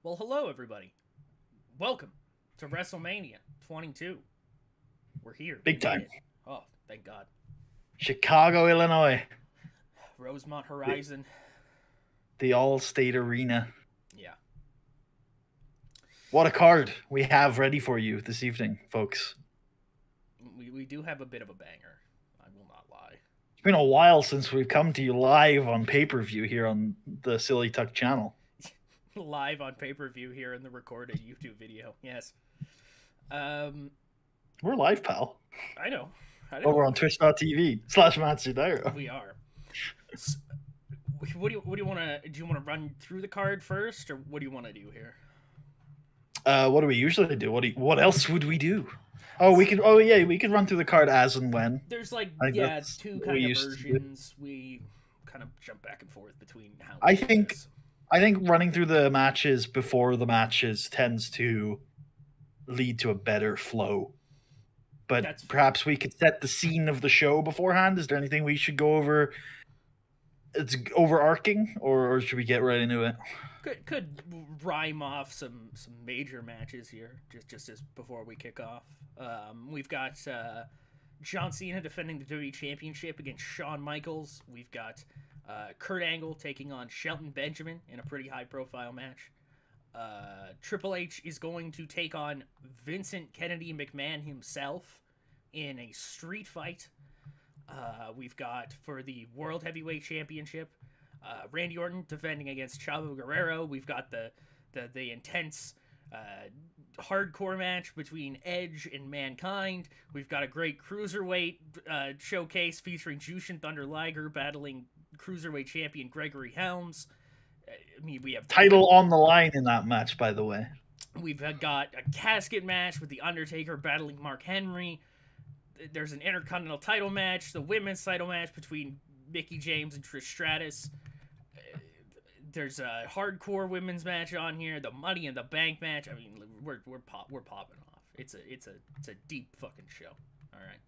Well, hello, everybody. Welcome to WrestleMania 22. We're here. Big We made time. it. Oh, thank God. Chicago, Illinois. Rosemont Horizon. The All-State Arena. Yeah. What a card we have ready for you this evening, folks. We do have a bit of a banger. I will not lie. It's been a while since we've come to you live on pay-per-view here on the Silly Tuck channel. Live on pay-per-view here in the recorded YouTube video. Yes. We're live, pal. I know. Over on twitch.tv/Matsudaira. We are. So, what do you want to? Do you want to run through the card first, or what do you want to do here? What do we usually do? What else would we do? Oh, we could. Oh, yeah, we could run through the card as and when. There's like two what kind we of used to do. versions. We kind of jump back and forth between how. I think running through the matches before the matches tends to lead to a better flow. But perhaps we could set the scene of the show beforehand. Is there anything we should go over? It's overarching, or should we get right into it? Could rhyme off some major matches here just as before we kick off. We've got John Cena defending the WWE Championship against Shawn Michaels. We've got Kurt Angle taking on Shelton Benjamin in a pretty high-profile match. Triple H is going to take on Vincent Kennedy McMahon himself in a street fight. We've got for the World Heavyweight Championship, Randy Orton defending against Chavo Guerrero. We've got the intense hardcore match between Edge and Mankind. We've got a great cruiserweight showcase featuring Jushin Thunder Liger battling cruiserweight champion Gregory Helms. I mean, we have title on the line in that match, by the way. We've got a casket match with The Undertaker battling Mark Henry. There's an Intercontinental title match, the women's title match between Mickie James and Trish Stratus. There's a hardcore women's match on here, the Money in the Bank match. I mean, we're popping off. It's a deep fucking show. All right.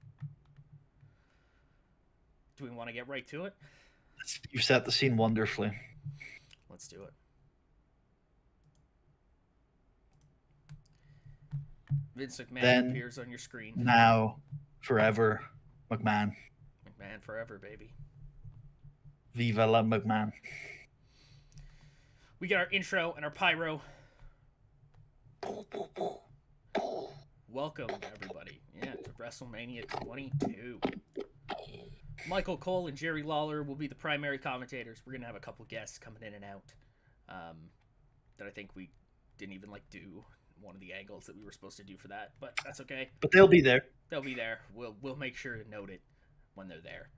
Do we want to get right to it? You've set the scene wonderfully. Let's do it. Vince McMahon then, appears on your screen. Now, forever, McMahon. McMahon forever, baby. Viva la McMahon. We get our intro and our pyro. Welcome, everybody. Yeah, to WrestleMania 22. Michael Cole and Jerry Lawler will be the primary commentators. We're going to have a couple guests coming in and out that I think we didn't even do one of the angles that we were supposed to do for that, but that's okay. But they'll be there. They'll be there. We'll make sure to note it when they're there.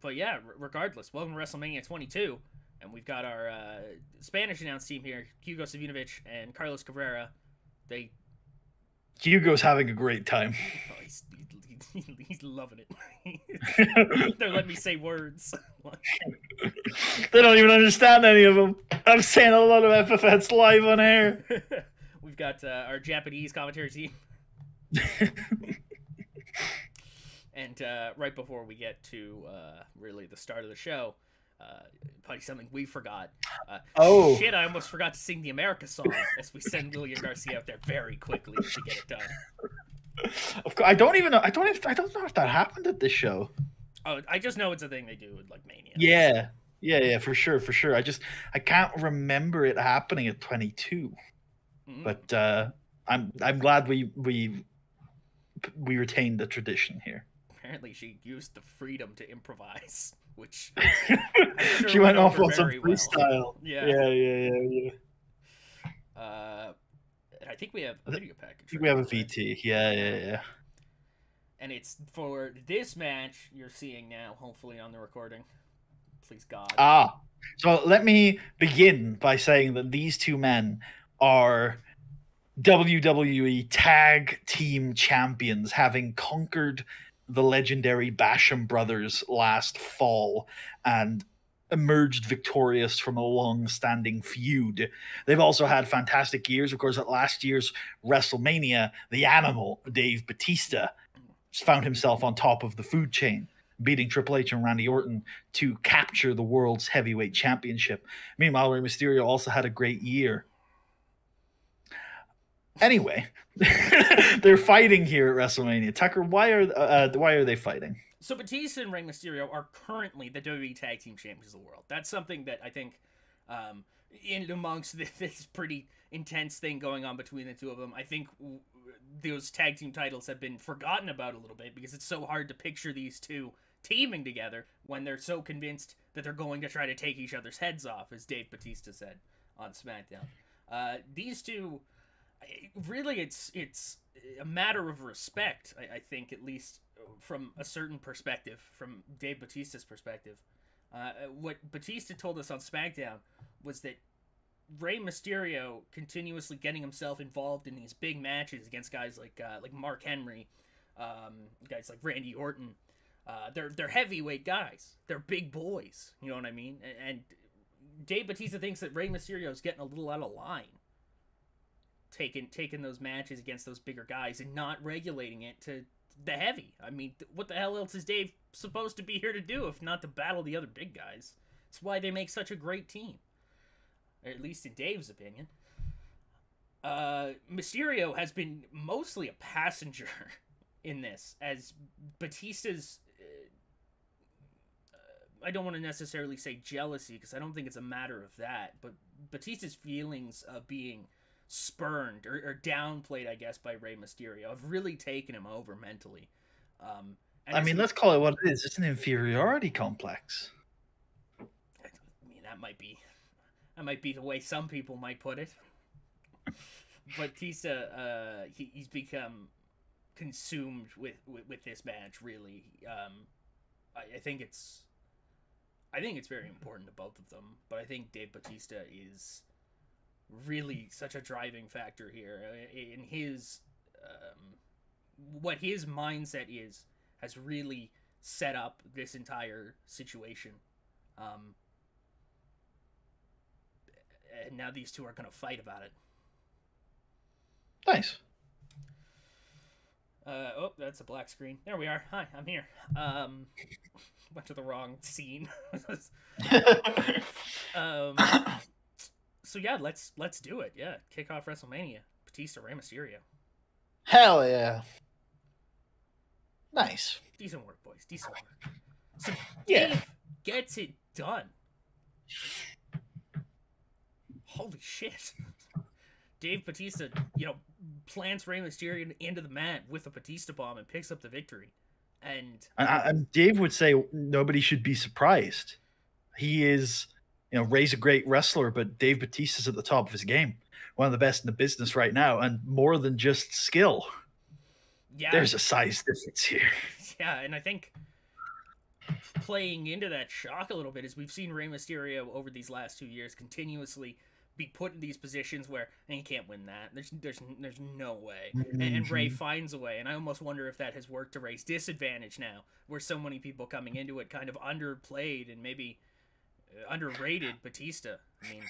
But yeah, regardless, welcome to WrestleMania 22, and we've got our Spanish announce team here, Hugo Savinovich and Carlos Cabrera. Hugo's having a great time. Oh, he's loving it. They're letting me say words. They don't even understand any of them. I'm saying a lot of epithets live on air. We've got our Japanese commentary team. And right before we get to really the start of the show, Puddy, something we forgot. Shit, I almost forgot to sing the America song as we send Lillian Garcia out there very quickly to get it done. Of course, I don't know if that happened at this show. Oh, I just know it's a thing they do with Mania. Yeah, for sure. I can't remember it happening at 22. Mm-hmm. But I'm glad we retained the tradition here. Apparently, she used the freedom to improvise, which sure she went off on some freestyle. Well. Yeah. I think we have a video package. I think we have a VT. Yeah. And it's for this match you're seeing now, hopefully on the recording. Please God. So let me begin by saying that these two men are WWE Tag Team Champions, having conquered the legendary Basham Brothers last fall and emerged victorious from a long-standing feud. They've also had fantastic years. Of course, at last year's WrestleMania, the Animal, Dave Bautista, found himself on top of the food chain. beating Triple H and Randy Orton to capture the world's heavyweight championship. Meanwhile, Rey Mysterio also had a great year. Anyway, they're fighting here at WrestleMania. Tucker, why are they fighting? So Batista and Rey Mysterio are currently the WWE Tag Team Champions of the world. That's something that I think, in amongst this pretty intense thing going on between the two of them, I think those tag team titles have been forgotten about a little bit because it's so hard to picture these two teaming together when they're so convinced that they're going to try to take each other's heads off, as Dave Batista said on SmackDown. These two, really, it's a matter of respect, I think, at least from a certain perspective, from Dave Batista's perspective. What Batista told us on SmackDown was that Rey Mysterio continuously getting himself involved in these big matches against guys like Mark Henry, guys like Randy Orton. They're heavyweight guys. They're big boys. You know what I mean? And Dave Batista thinks that Rey Mysterio is getting a little out of line, taking those matches against those bigger guys and not regulating it to the heavy. I mean, what the hell else is Dave supposed to be here to do if not to battle the other big guys? It's why they make such a great team. At least in Dave's opinion. Mysterio has been mostly a passenger in this, as Batista's I don't want to necessarily say jealousy, because I don't think it's a matter of that, but Batista's feelings of being spurned or downplayed, I guess, by Rey Mysterio have really taken him over mentally. I mean, let's call it what it is. It's an inferiority complex. I mean, that might be the way some people might put it. Batista, he's become consumed with this match. Really, I think it's very important to both of them. But I think Dave Batista is really such a driving factor here in his what his mindset has really set up this entire situation. And now these two are going to fight about it. Nice. Oh, that's a black screen. There we are. Hi, I'm here. Went to the wrong scene. So yeah, let's do it. Yeah, kick off WrestleMania. Batista, Rey Mysterio. Hell yeah. Nice. Decent work, boys. Decent work. So Yeah. Dave gets it done. Holy shit. Dave Batista, plants Rey Mysterio into the mat with a Batista bomb and picks up the victory. And Dave would say nobody should be surprised. He is, Rey's a great wrestler, but Dave Batista's at the top of his game. One of the best in the business right now, and more than just skill. Yeah. There's a size difference here. Yeah, and I think playing into that shock a little bit is we've seen Rey Mysterio over these last 2 years continuously be put in these positions where he can't win that. There's no way. And Rey finds a way, and I almost wonder if that has worked to Rey's disadvantage now, where so many people coming into it kind of underplayed and maybe underrated Batista. I mean,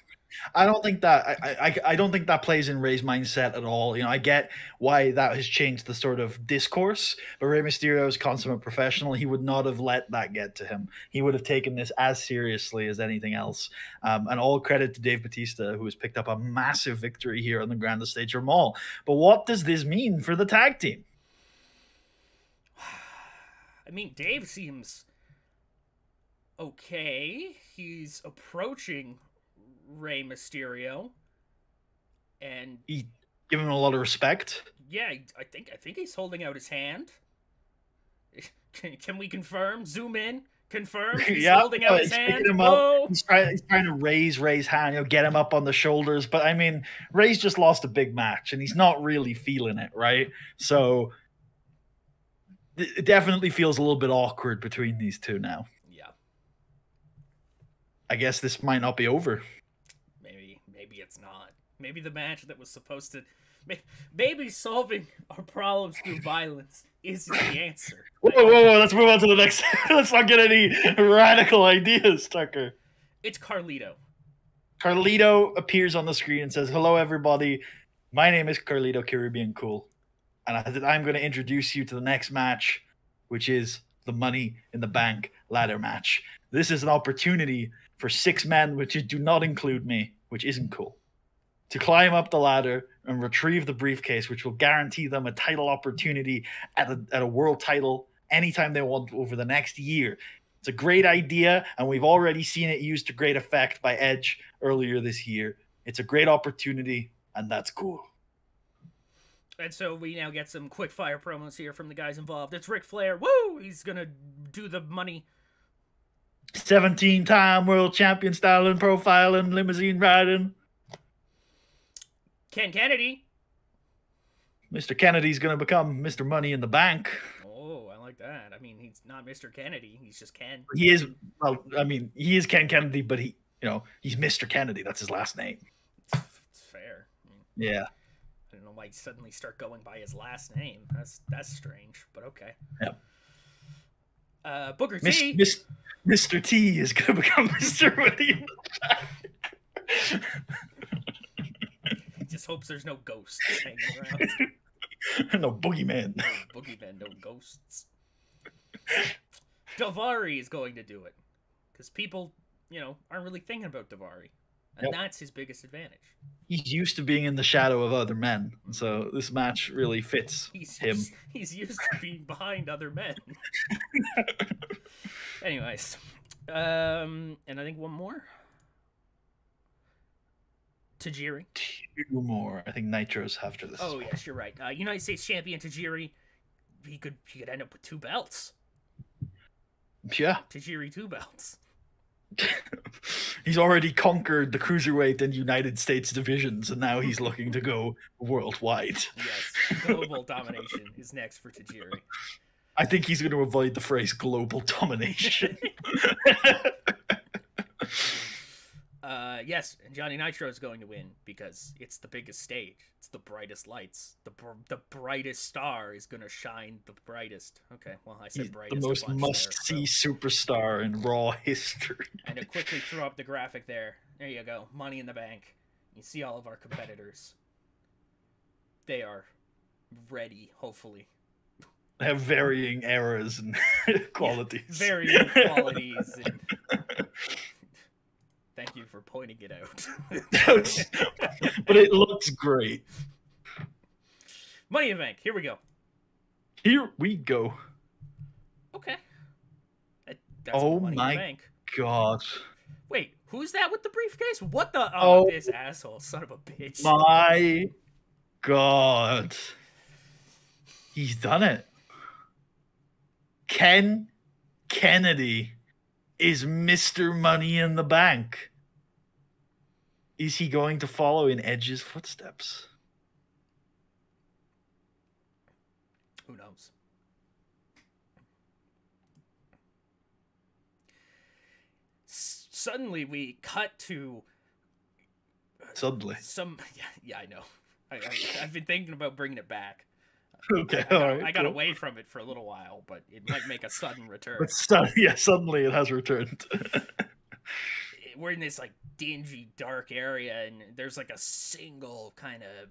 I don't think that I don't think that plays in Rey's mindset at all. I get why that has changed the sort of discourse, but Rey Mysterio is a consummate professional. He would not have let that get to him. He would have taken this as seriously as anything else. And all credit to Dave Batista, who has picked up a massive victory here on the grandest stage of them all. But what does this mean for the tag team? I mean, Dave seems okay. He's approaching Rey Mysterio, and he give him a lot of respect. Yeah, I think he's holding out his hand. Can we confirm? Zoom in. Confirm. He's holding out his hand. He's trying to raise Rey's hand, get him up on the shoulders. But I mean, Rey's just lost a big match, and he's not really feeling it, right? So it definitely feels a little bit awkward between these two now. Yeah. I guess this might not be over. Maybe it's not. Maybe the match that was supposed to... Maybe solving our problems through violence isn't the answer. Whoa, let's move on to the next. Let's not get any radical ideas, Tucker. It's Carlito. Carlito appears on the screen and says, "Hello, everybody. My name is Carlito Caribbean Cool. And I'm going to introduce you to the next match, which is the the Money in the Bank ladder match. This is an opportunity for 6 men, which do not include me, which isn't cool, to climb up the ladder and retrieve the briefcase, which will guarantee them a title opportunity at a world title anytime they want over the next year. It's a great idea, and we've already seen it used to great effect by Edge earlier this year. It's a great opportunity, and that's cool. And so we now get some quick fire promos here from the guys involved. It's Ric Flair. Woo! He's going to do the money. 17-time world champion styling, profiling, limousine riding. Ken Kennedy. Mr. Kennedy's going to become Mr. Money in the Bank. Oh, I like that. I mean, he's not Mr. Kennedy. He's just Ken. He is, well, I mean, he is Ken Kennedy, but he's Mr. Kennedy. That's his last name. It's fair. Yeah. I don't know why he suddenly start going by his last name. That's strange, but okay. Yeah. Booker T. Mr. T is going to become Mr. Money in the Bank. He just hopes there's no ghosts hanging around. No boogeyman. No boogeyman, no ghosts. Daivari is going to do it. Because people, aren't really thinking about Daivari. And that's his biggest advantage. He's used to being in the shadow of other men. So this match really fits him. He's used to being behind other men. Anyways. And I think one more. Tajiri. 2 more. I think Nitro's after this. Oh, yes, you're right. United States champion Tajiri. He could end up with 2 belts. Yeah. Tajiri 2 belts. He's already conquered the cruiserweight and United States divisions, and now he's looking to go worldwide. Yes, global domination is next for Tajiri. I think he's going to avoid the phrase global domination. Yes, and Johnny Nitro is going to win because it's the biggest stage. It's the brightest lights. The brightest star is going to shine the brightest. Okay, well, I said brightest. The most must-see superstar in Raw history. And to quickly throw up the graphic there. There you go. Money in the Bank. You see all of our competitors. They are ready, hopefully. They have varying eras and qualities. Yeah, varying qualities. And... Thank you for pointing it out. But it looks great. Money in the Bank. Here we go. Here we go. Okay. That's Money my in the Bank. God. Wait, who's that with the briefcase? What the? Oh, this asshole. Son of a bitch. My God. He's done it. Ken Kennedy is Mr. Money in the Bank. Is he going to follow in Edge's footsteps? Who knows? Suddenly we cut to suddenly yeah I know. I've been thinking about bringing it back. Okay, I got away from it for a little while, but it might make a sudden return. But suddenly it has returned. We're in this like dingy, dark area, and there's like a single kind of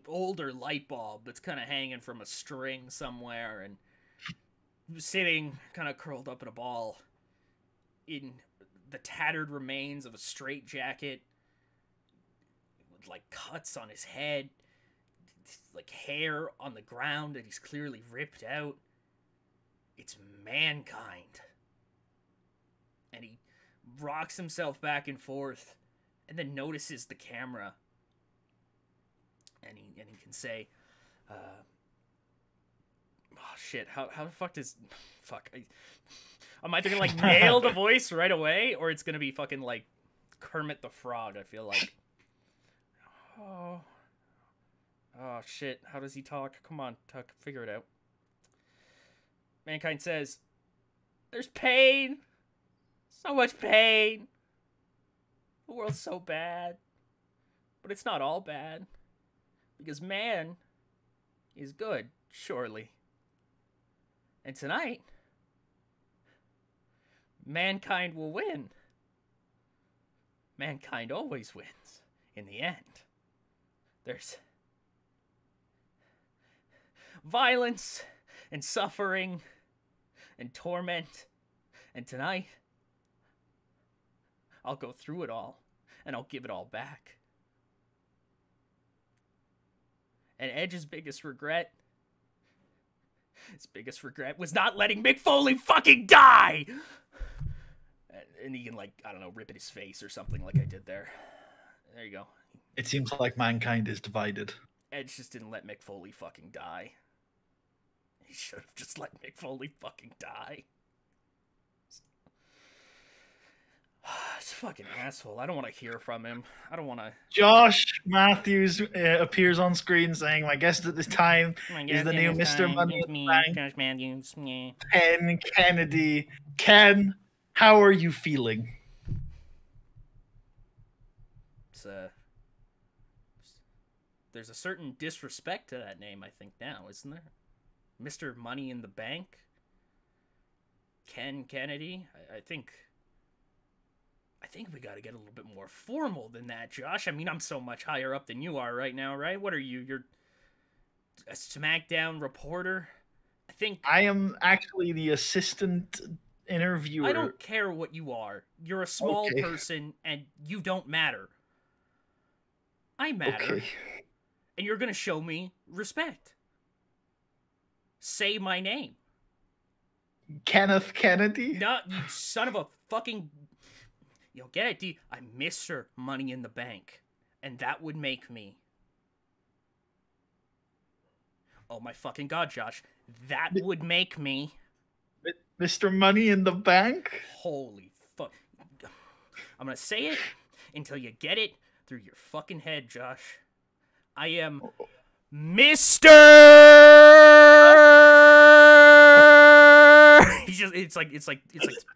older light bulb that's kind of hanging from a string somewhere, and sitting kind of curled up in a ball in the tattered remains of a straitjacket with like cuts on his head, like hair on the ground that he's clearly ripped out. It's Mankind. And he rocks himself back and forth and then notices the camera. And he can say, oh shit, how the fuck does... Fuck. I'm either gonna like nail the voice right away, or it's gonna be fucking like Kermit the Frog, I feel like. Oh shit, how does he talk? Come on, Tuck, figure it out. Mankind says, there's pain. So much pain. The world's so bad. But it's not all bad. Because man is good, surely. And tonight, Mankind will win. Mankind always wins in the end. There's violence and suffering and torment. And tonight, I'll go through it all, and I'll give it all back. And Edge's biggest regret, was not letting Mick Foley fucking die! And he can, like, I don't know, rip at his face or something like I did there. There you go. It seems like mankind is divided. Edge just didn't let Mick Foley fucking die. He should have just let Mick Foley fucking die. It's a fucking asshole. I don't want to hear from him. I don't want to. Josh Matthews appears on screen saying, "My guest at this time is the new Mr. Money in the Bank, Josh Matthews. Yeah. Ken Kennedy." Ken, how are you feeling? It's there's a certain disrespect to that name, I think, now, isn't there? Mr. Money in the Bank? Ken Kennedy? I think we got to get a little bit more formal than that, Josh. I mean, I'm so much higher up than you are right now, right? What are you? You're a SmackDown reporter? I think I am actually the assistant interviewer. I don't care what you are. You're a small person, and you don't matter. I matter. Okay. And you're going to show me respect. Say my name. Kenneth Kennedy? No, you son of a fucking... Yo, get it, D? I'm Mr. Money in the Bank. And that would make me... Oh my fucking god, Josh. That would make me... Mr. Money in the Bank? Holy fuck. I'm gonna say it until you get it through your fucking head, Josh. I am Mr. It's like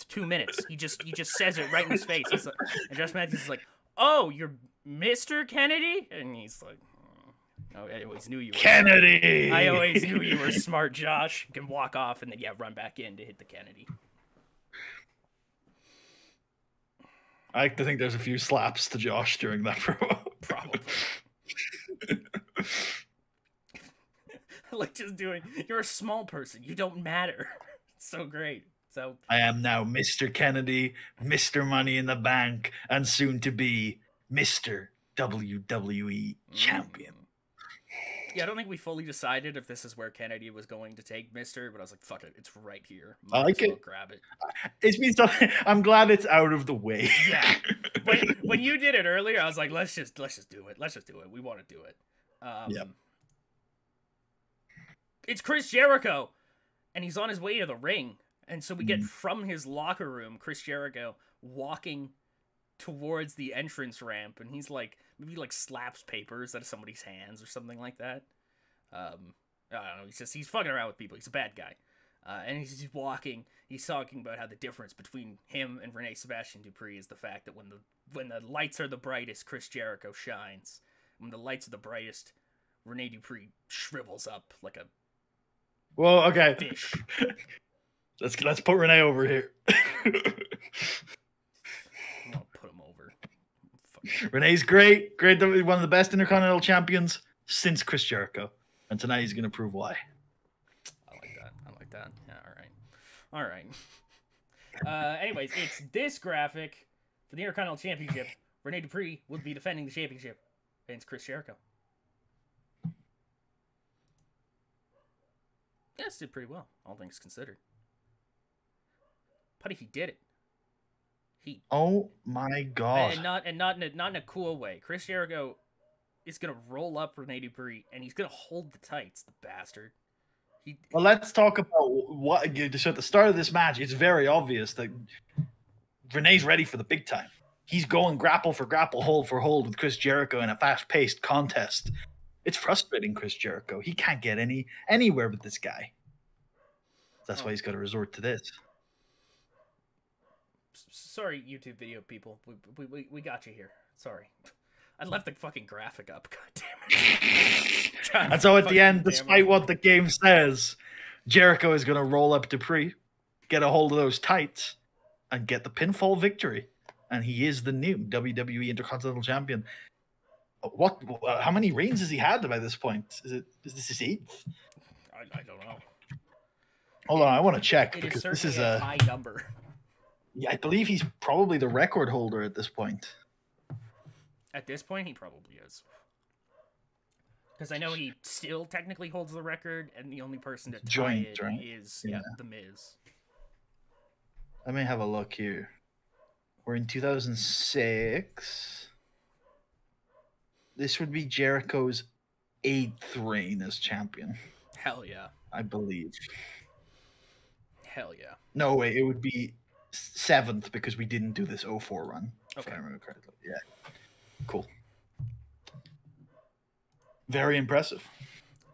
2 minutes. He just says it right in his face. He's like, and Josh Matthews is like, "Oh, you're Mr. Kennedy?" And he's like, "Oh, I always knew you were Kennedy. I always knew you were smart, Josh." You can walk off and then run back in to hit the Kennedy. I like to think there's a few slaps to Josh during that promo. Probably. Like just doing, you're a small person. You don't matter. It's so great. So I am now Mr. Kennedy, Mr. Money in the Bank, and soon to be Mr. WWE Champion. Yeah, I don't think we fully decided if this is where Kennedy was going to take Mr., but I was like, fuck it, it's right here. I like it. Grab it. It's been something. I'm glad it's out of the way. Yeah. When you did it earlier, I was like, let's just do it. Let's just do it. We want to do it. Yep. It's Chris Jericho, and he's on his way to the ring. And so we get from his locker room, Chris Jericho walking towards the entrance ramp, and he's like, maybe like slaps papers out of somebody's hands or something like that. I don't know. He's fucking around with people. He's a bad guy. And he's walking. He's talking about how the difference between him and Renee Sebastian Dupree is the fact that when the lights are the brightest, Chris Jericho shines. When the lights are the brightest, Renee Dupree shrivels up like a well, okay. fish. Let's put Renee over here. I'll put him over. Renee's great, one of the best Intercontinental Champions since Chris Jericho, and tonight he's going to prove why. I like that. Yeah, all right. Anyways, it's this graphic for the Intercontinental Championship. Renee Dupree will be defending the championship against Chris Jericho. Yeah, this did pretty well, all things considered. Puddy, he did it. Oh my god! And not in a cool way. Chris Jericho is gonna roll up Renee Dupree, and he's gonna hold the tights. The bastard. Well, let's talk about what. So at the start of this match, it's very obvious that Renee's ready for the big time. He's going grapple for grapple, hold for hold with Chris Jericho in a fast-paced contest. It's frustrating, Chris Jericho. He can't get anywhere with this guy. That's why he's got to resort to this. Sorry, YouTube video people. We got you here. Sorry. I left the fucking graphic up. God damn it. And so at the end, despite what the game says, Jericho is going to roll up Dupree, get a hold of those tights, and get the pinfall victory. And he is the new WWE Intercontinental Champion. What? How many reigns has he had by this point? Is this his 8th? I don't know. Hold on, I want to check It is because this certainly is a a. high number. Yeah, I believe he's probably the record holder at this point. At this point, he probably is. Because I know he still technically holds the record, and the only person to tie Joint, it right? is Yeah. The Miz. Let me have a look here. We're in 2006. This would be Jericho's 8th reign as champion, Hell yeah. I believe. Hell yeah. No, wait, it would be 7th because we didn't do this 04 run, if Okay. I remember correctly. Yeah. Cool. Very impressive.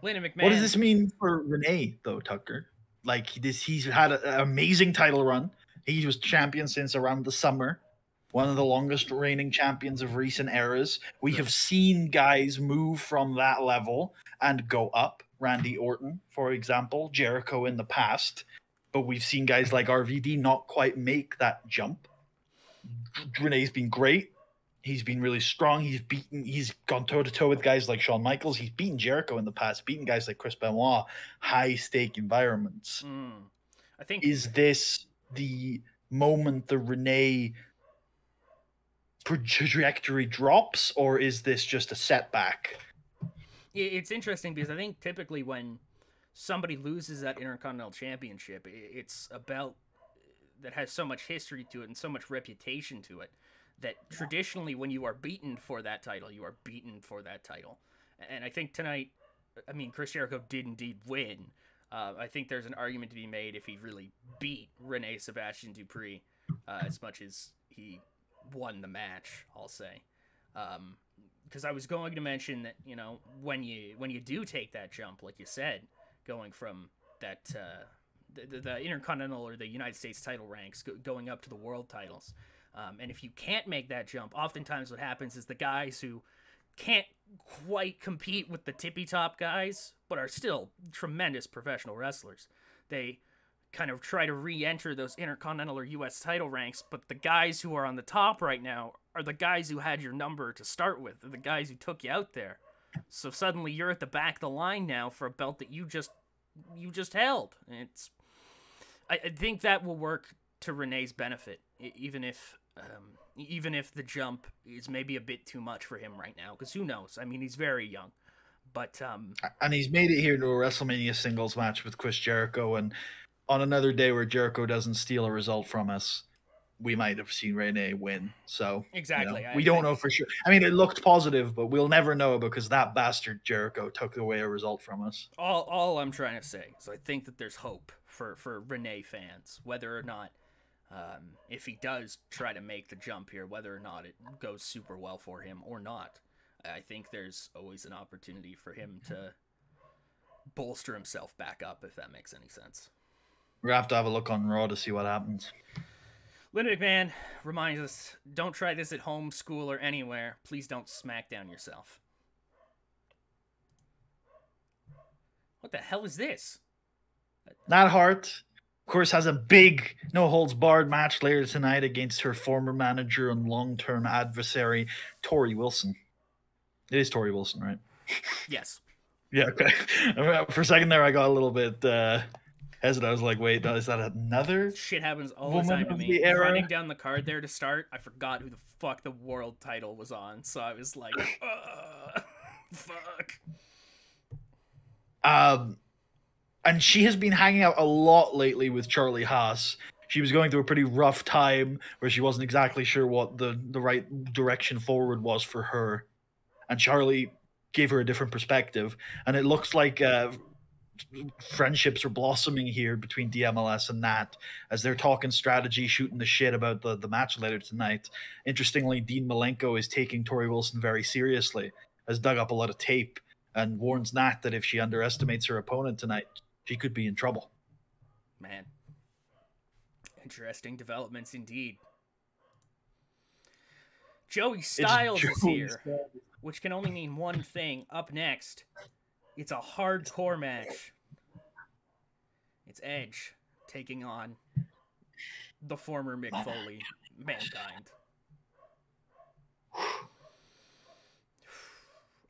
Lyndon McMahon. What does this mean for Renee, though, Tucker? Like, he's had an amazing title run. He was champion since around the summer. One of the longest reigning champions of recent eras. We have seen guys move from that level and go up. Randy Orton, for example, Jericho in the past. But we've seen guys like RVD not quite make that jump. Renee's been great. He's been really strong. He's gone toe to toe with guys like Shawn Michaels. He's beaten Jericho in the past, beaten guys like Chris Benoit, high stake environments. I think is this the moment the Renee trajectory drops, or is this just a setback? It's interesting because I think typically when somebody loses that Intercontinental Championship, it's about that has so much history to it and so much reputation to it that traditionally when you are beaten for that title, you are beaten for that title. And I think tonight, I mean, Chris Jericho did indeed win. I think there's an argument to be made if he really beat Rene Sebastian Dupree as much as he won the match, I'll say. Because I was going to mention that, you know, when you do take that jump, like you said, going from that the Intercontinental or the United States title ranks going up to the world titles, and if you can't make that jump, oftentimes what happens is the guys who can't quite compete with the tippy top guys, but are still tremendous professional wrestlers, they kind of try to re-enter those Intercontinental or US title ranks, but the guys who are on the top right now are the guys who had your number to start with, the guys who took you out there. So suddenly you're at the back of the line now for a belt that you just held. And I think that will work to Renee's benefit, even if the jump is maybe a bit too much for him right now, because who knows? I mean, he's very young, but and he's made it here to a WrestleMania singles match with Chris Jericho, and on another day where Jericho doesn't steal a result from us, we might have seen Renee win. So exactly, you know, we don't know for sure. I mean, it looked positive, but we'll never know because that bastard Jericho took away a result from us. All I'm trying to say is I think that there's hope for Renee fans, whether or not if he does try to make the jump here, whether or not it goes super well for him or not. I think there's always an opportunity for him to bolster himself back up, if that makes any sense. We're going to have a look on Raw to see what happens. Lyndon McMahon reminds us, don't try this at home, school, or anywhere. Please don't smack down yourself. What the hell is this? Nat Hart, of course, has a big no-holds-barred match later tonight against her former manager and long-term adversary, Tori Wilson. It is Tori Wilson, right? Yes. Yeah, okay. For a second there, I got a little bit hesitant. I was like, wait, no, is that another shit happens all the time to me. Running down the card there to start, I forgot who the fuck the world title was on, so I was like, fuck. And she has been hanging out a lot lately with Charlie Haas. She was going through a pretty rough time where she wasn't exactly sure what the right direction forward was for her. And Charlie gave her a different perspective. And it looks like friendships are blossoming here between DMLS and Nat as they're talking strategy, shooting the shit about the match later tonight. Interestingly, Dean Malenko is taking Tori Wilson very seriously, has dug up a lot of tape, and warns Nat that if she underestimates her opponent tonight, she could be in trouble. Man. Interesting developments indeed. Joey Styles is here, which can only mean one thing. Up next, it's a hardcore match. It's Edge taking on the former Mick Foley, Mankind.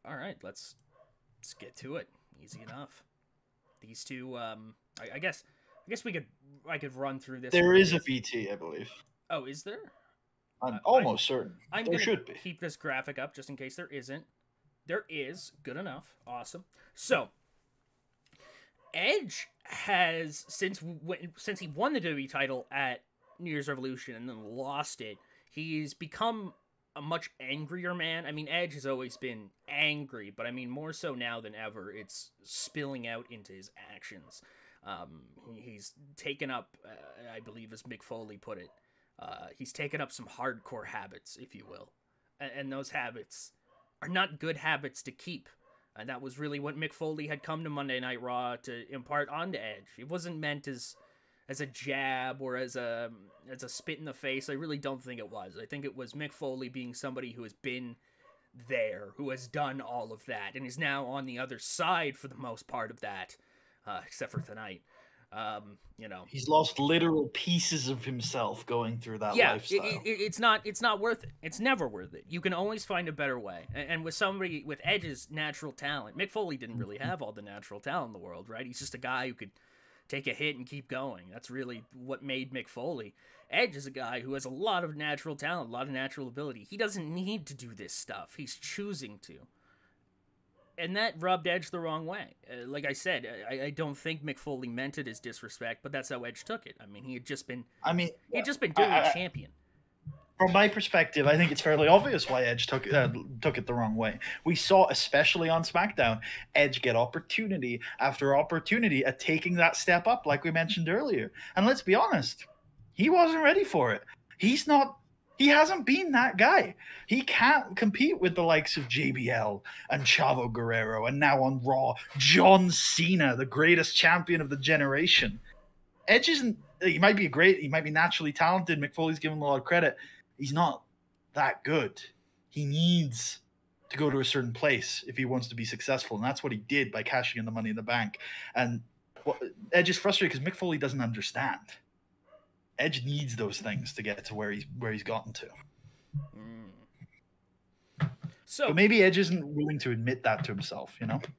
All right, let's get to it. Easy enough. These two, I guess guess I could run through this. There is a VT, I believe. Oh, is there? I'm almost certain. I'm there gonna should be. keep this graphic up just in case there isn't. There is. Good enough. Awesome. So, Edge has since he won the WWE title at New Year's Revolution and then lost it, he's become a much angrier man. I mean, Edge has always been angry, but I mean more so now than ever. It's spilling out into his actions. He's taken up, I believe, as Mick Foley put it, he's taken up some hardcore habits, if you will, and those habits are not good habits to keep. And that was really what Mick Foley had come to Monday Night Raw to impart onto Edge. It wasn't meant as a jab or as a spit in the face. I really don't think it was. I think it was Mick Foley being somebody who has been there, who has done all of that, and is now on the other side for the most part of that, except for tonight. He's lost literal pieces of himself going through that lifestyle. It's not worth it. It's never worth it. You can always find a better way. And with somebody with Edge's natural talent, Mick Foley didn't really have all the natural talent in the world, right? He's just a guy who could take a hit and keep going. That's really what made Mick Foley. Edge is a guy who has a lot of natural talent, a lot of natural ability. He doesn't need to do this stuff. He's choosing to. And that rubbed Edge the wrong way. Like I said, I don't think Mick Foley meant it as disrespect, but that's how Edge took it. I mean, he had just been doing a champion. From my perspective, I think it's fairly obvious why Edge took it the wrong way. We saw, especially on SmackDown, Edge get opportunity after opportunity at taking that step up, like we mentioned earlier. And let's be honest, he wasn't ready for it. He hasn't been that guy. He can't compete with the likes of JBL and Chavo Guerrero, and now on Raw, John Cena, the greatest champion of the generation. Edge isn't. He might be naturally talented. Mick Foley's given him a lot of credit. He's not that good. He needs to go to a certain place if he wants to be successful, and that's what he did by cashing in the Money in the Bank. And Edge is frustrated because Mick Foley doesn't understand. Edge needs those things to get to where he's gotten to. So but maybe Edge isn't willing to admit that to himself,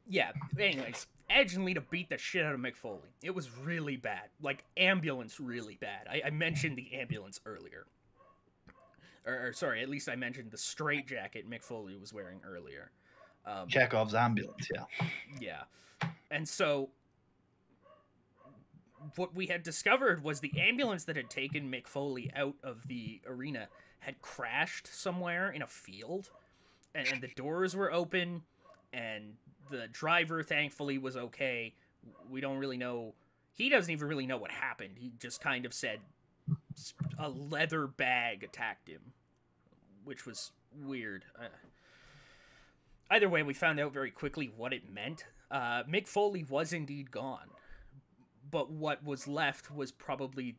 Yeah. Anyways, Edge and Lita beat the shit out of Mick Foley. It was really bad, like ambulance, really bad. I mentioned the ambulance earlier, or sorry, at least I mentioned the straitjacket Mick Foley was wearing earlier. Chekhov's ambulance, yeah. Yeah, and so what we had discovered was the ambulance that had taken Mick Foley out of the arena had crashed somewhere in a field, and the doors were open, and the driver thankfully was okay. We don't really know. He doesn't even really know what happened. He just kind of said a leather bag attacked him, which was weird. Either way, we found out very quickly what it meant. Mick Foley was indeed gone. But what was left was probably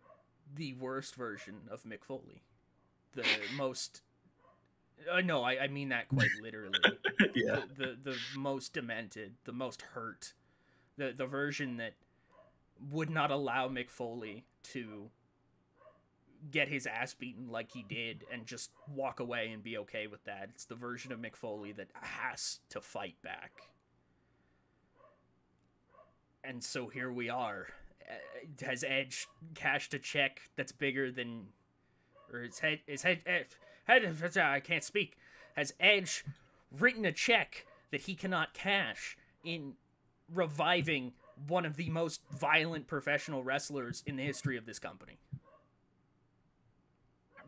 the worst version of Mick Foley. The most... no, I mean that quite literally. Yeah. The most demented, the most hurt. The version that would not allow Mick Foley to get his ass beaten like he did and just walk away and be okay with that. It's the version of Mick Foley that has to fight back. And so here we are. Has Edge cashed a check that's bigger than, or I can't speak. Has Edge written a check that he cannot cash in reviving one of the most violent professional wrestlers in the history of this company?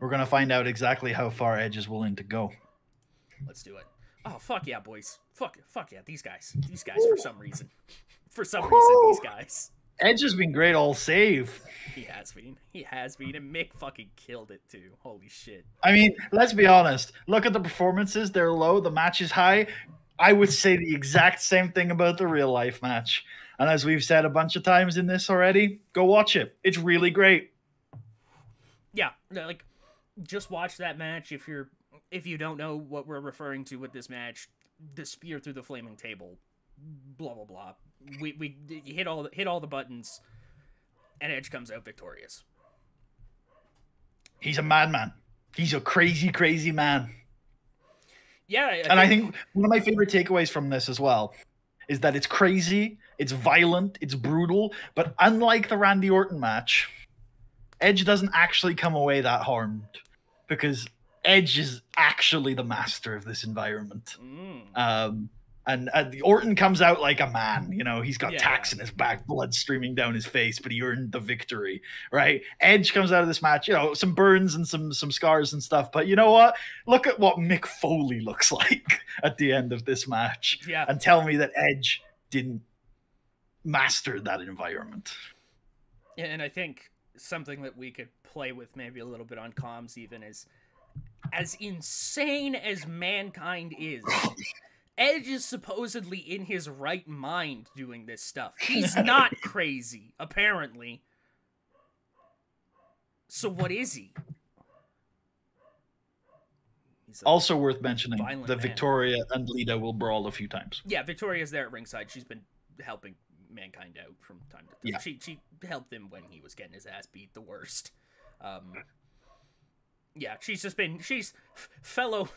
We're going to find out exactly how far Edge is willing to go. Let's do it. Oh, fuck yeah, boys. Fuck yeah, these guys. These guys, for some reason. These guys. Edge has been great all save. He has been, and Mick fucking killed it too. Holy shit. I mean, let's be honest. Look at the performances. They're low. The match is high. I would say the exact same thing about the real life match. And as we've said a bunch of times in this already, go watch it. It's really great. Yeah, like, just watch that match. If you don't know what we're referring to with this match, the spear through the flaming table, blah blah blah. We hit all the buttons, and Edge comes out victorious. He's a madman. He's a crazy man. Yeah, I think one of my favorite takeaways from this as well is that it's crazy, it's violent, it's brutal, but unlike the Randy Orton match, Edge doesn't actually come away that harmed because Edge is actually the master of this environment. And Orton comes out like a man, you know, he's got tacks in his back, blood streaming down his face, but he earned the victory, right? Edge comes out of this match, you know, some burns and some scars and stuff, but you know what? Look at what Mick Foley looks like at the end of this match, and tell me that Edge didn't master that environment. And I think something that we could play with maybe a little bit on comms even is, as insane as Mankind is, Edge is supposedly in his right mind doing this stuff. He's not crazy, apparently. So what is he? Also worth mentioning that man. Victoria and Lita will brawl a few times. Yeah, Victoria's there at ringside. She's been helping Mankind out from time to time. Yeah. She helped him when he was getting his ass beat the worst. Yeah, she's fellow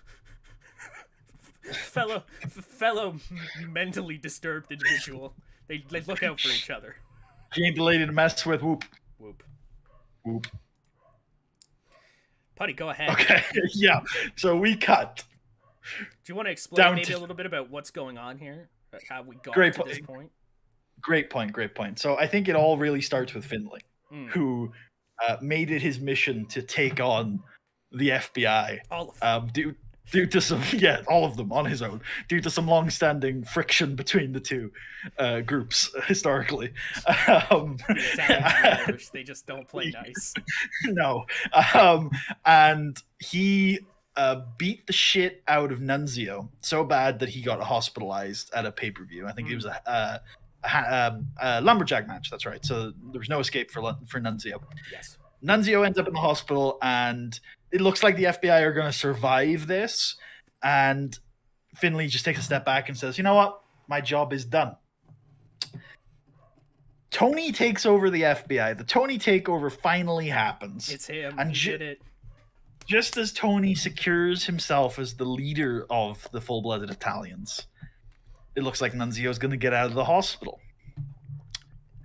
mentally disturbed individual. They look out for each other. She ain't the lady to mess with. Whoop. Whoop. Whoop. Puddy, go ahead. Okay, yeah. So we cut. Do you want to explain maybe a little bit about what's going on here? How we got to this point? Great point. So I think it all really starts with Finlay, who made it his mission to take on the FBI. All of them. Due to some, all of them on his own, due to some long-standing friction between the two groups historically. They just don't play nice. No. And he beat the shit out of Nunzio so bad that he got hospitalized at a pay-per-view. I think it was a lumberjack match. That's right. So there was no escape for Nunzio. Yes. Nunzio ends up in the hospital, and it looks like the FBI are going to survive this. And Finlay just takes a step back and says, you know what? My job is done. Tony takes over the FBI. The Tony takeover finally happens. It's him. And he did it. Just as Tony secures himself as the leader of the full-blooded Italians, it looks like Nunzio is going to get out of the hospital.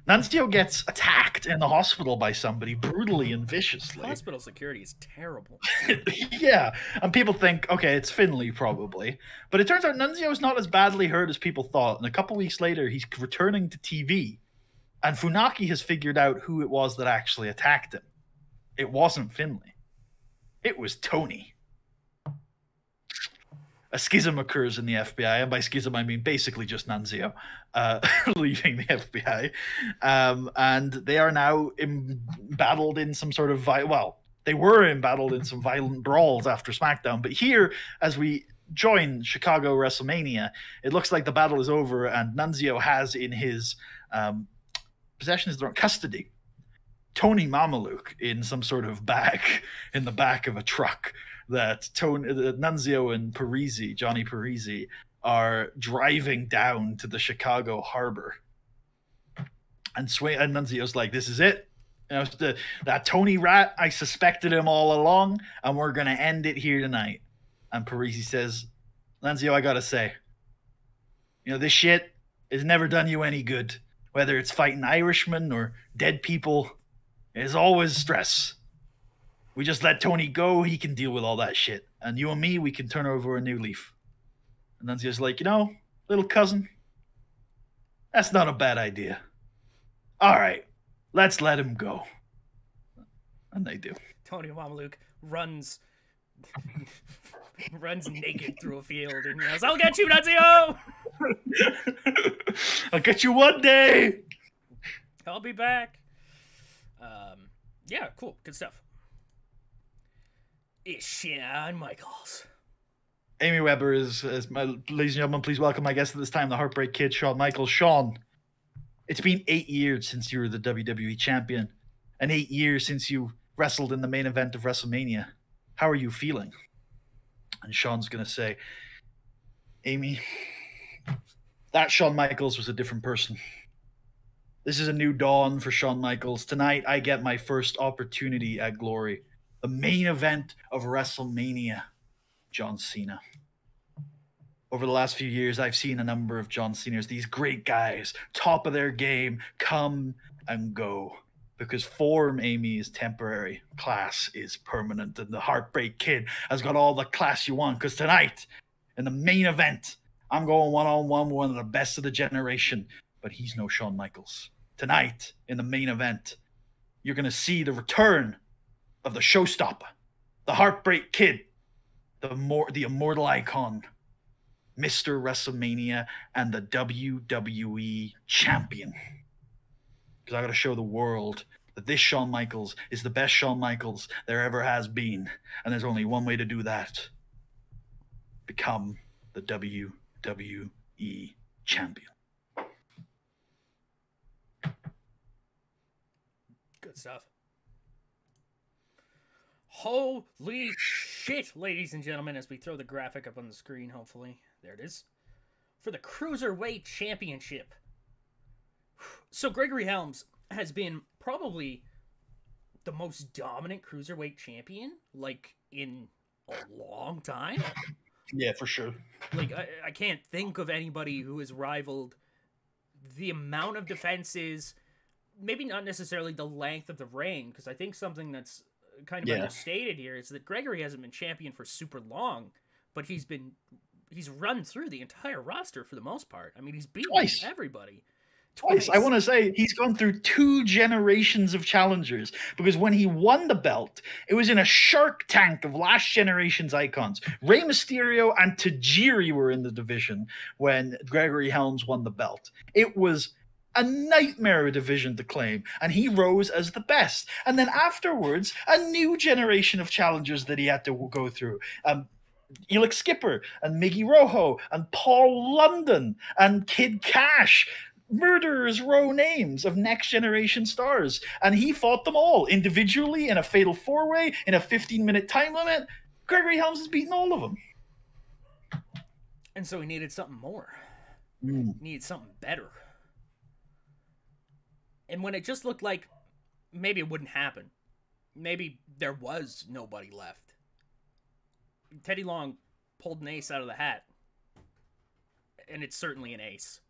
Nunzio gets attacked in the hospital by somebody brutally and viciously. Hospital security is terrible. Yeah, and people think, okay, it's Finlay probably. But it turns out Nunzio is not as badly hurt as people thought. And a couple weeks later, he's returning to TV. And Funaki has figured out who it was that actually attacked him. It wasn't Finlay. It was Tony. A schism occurs in the FBI, and by schism I mean basically just Nunzio leaving the FBI, and they are now embattled in some sort of they were embattled in some violent brawls after SmackDown. But here, as we join Chicago WrestleMania, it looks like the battle is over, and Nunzio has in his possession is the wrong custody Tony Mamaluke in some sort of bag in the back of a truck that Nunzio and Johnny Parisi, are driving down to the Chicago harbor. And Nunzio's like, this is it. You know, that Tony rat, I suspected him all along, and we're going to end it here tonight. And Parisi says, Nunzio, I got to say, you know, this shit has never done you any good. Whether it's fighting Irishmen or dead people, there's always stress. We just let Tony go. He can deal with all that shit. And you and me, we can turn over a new leaf. And Nunzio's like, you know, little cousin, that's not a bad idea. All right, let's let him go. And they do. Tony Mamaluke runs naked through a field and yells, I'll get you, Nunzio! I'll get you one day! I'll be back. Yeah, cool. Good stuff. It's Shawn Michaels. Amy Weber is ladies and gentlemen, please welcome my guest at this time, the Heartbreak Kid, Shawn Michaels. Shawn, it's been 8 years since you were the WWE champion, and 8 years since you wrestled in the main event of WrestleMania. How are you feeling? And Shawn's going to say, Amy, that Shawn Michaels was a different person. This is a new dawn for Shawn Michaels. Tonight, I get my first opportunity at Glory. The main event of WrestleMania, John Cena. over the last few years, I've seen a number of John Cena's, these great guys, top of their game, come and go. Because form, Amy, is temporary. Class is permanent. And the Heartbreak Kid has got all the class you want. Because tonight, in the main event, I'm going one-on-one with one of the best of the generation. But he's no Shawn Michaels. Tonight, in the main event, you're going to see the return of the showstopper, the Heartbreak Kid, the immortal icon, Mr. WrestleMania, and the WWE champion. Because I got to show the world that this Shawn Michaels is the best Shawn Michaels there ever has been. And there's only one way to do that. Become the WWE champion. Good stuff. Holy shit, ladies and gentlemen, as we throw the graphic up on the screen, hopefully. There it is. For the Cruiserweight Championship. So Gregory Helms has been probably the most dominant Cruiserweight champion, like, in a long time. Yeah, for sure. Like, I can't think of anybody who has rivaled the amount of defenses, maybe not necessarily the length of the reign, because I think something that's kind of understated here is that Gregory hasn't been champion for super long, but he's run through the entire roster for the most part. I mean, he's beaten everybody. Twice. I want to say he's gone through 2 generations of challengers, because when he won the belt, it was in a Shark Tank of last generation's icons. Rey Mysterio and Tajiri were in the division when Gregory Helms won the belt. It was a nightmare division to claim, and he rose as the best. And then afterwards, a new generation of challengers that he had to go through. Elix Skipper and Miggy Rojo and Paul London and Kid Cash. Murderers row names of next generation stars, and he fought them all individually in a fatal 4-way in a 15-minute time limit. Gregory Helms has beaten all of them, and so he needed something more. He needed something better. And when it just looked like maybe it wouldn't happen, maybe there was nobody left, Teddy Long pulled an ace out of the hat, and it's certainly an ace.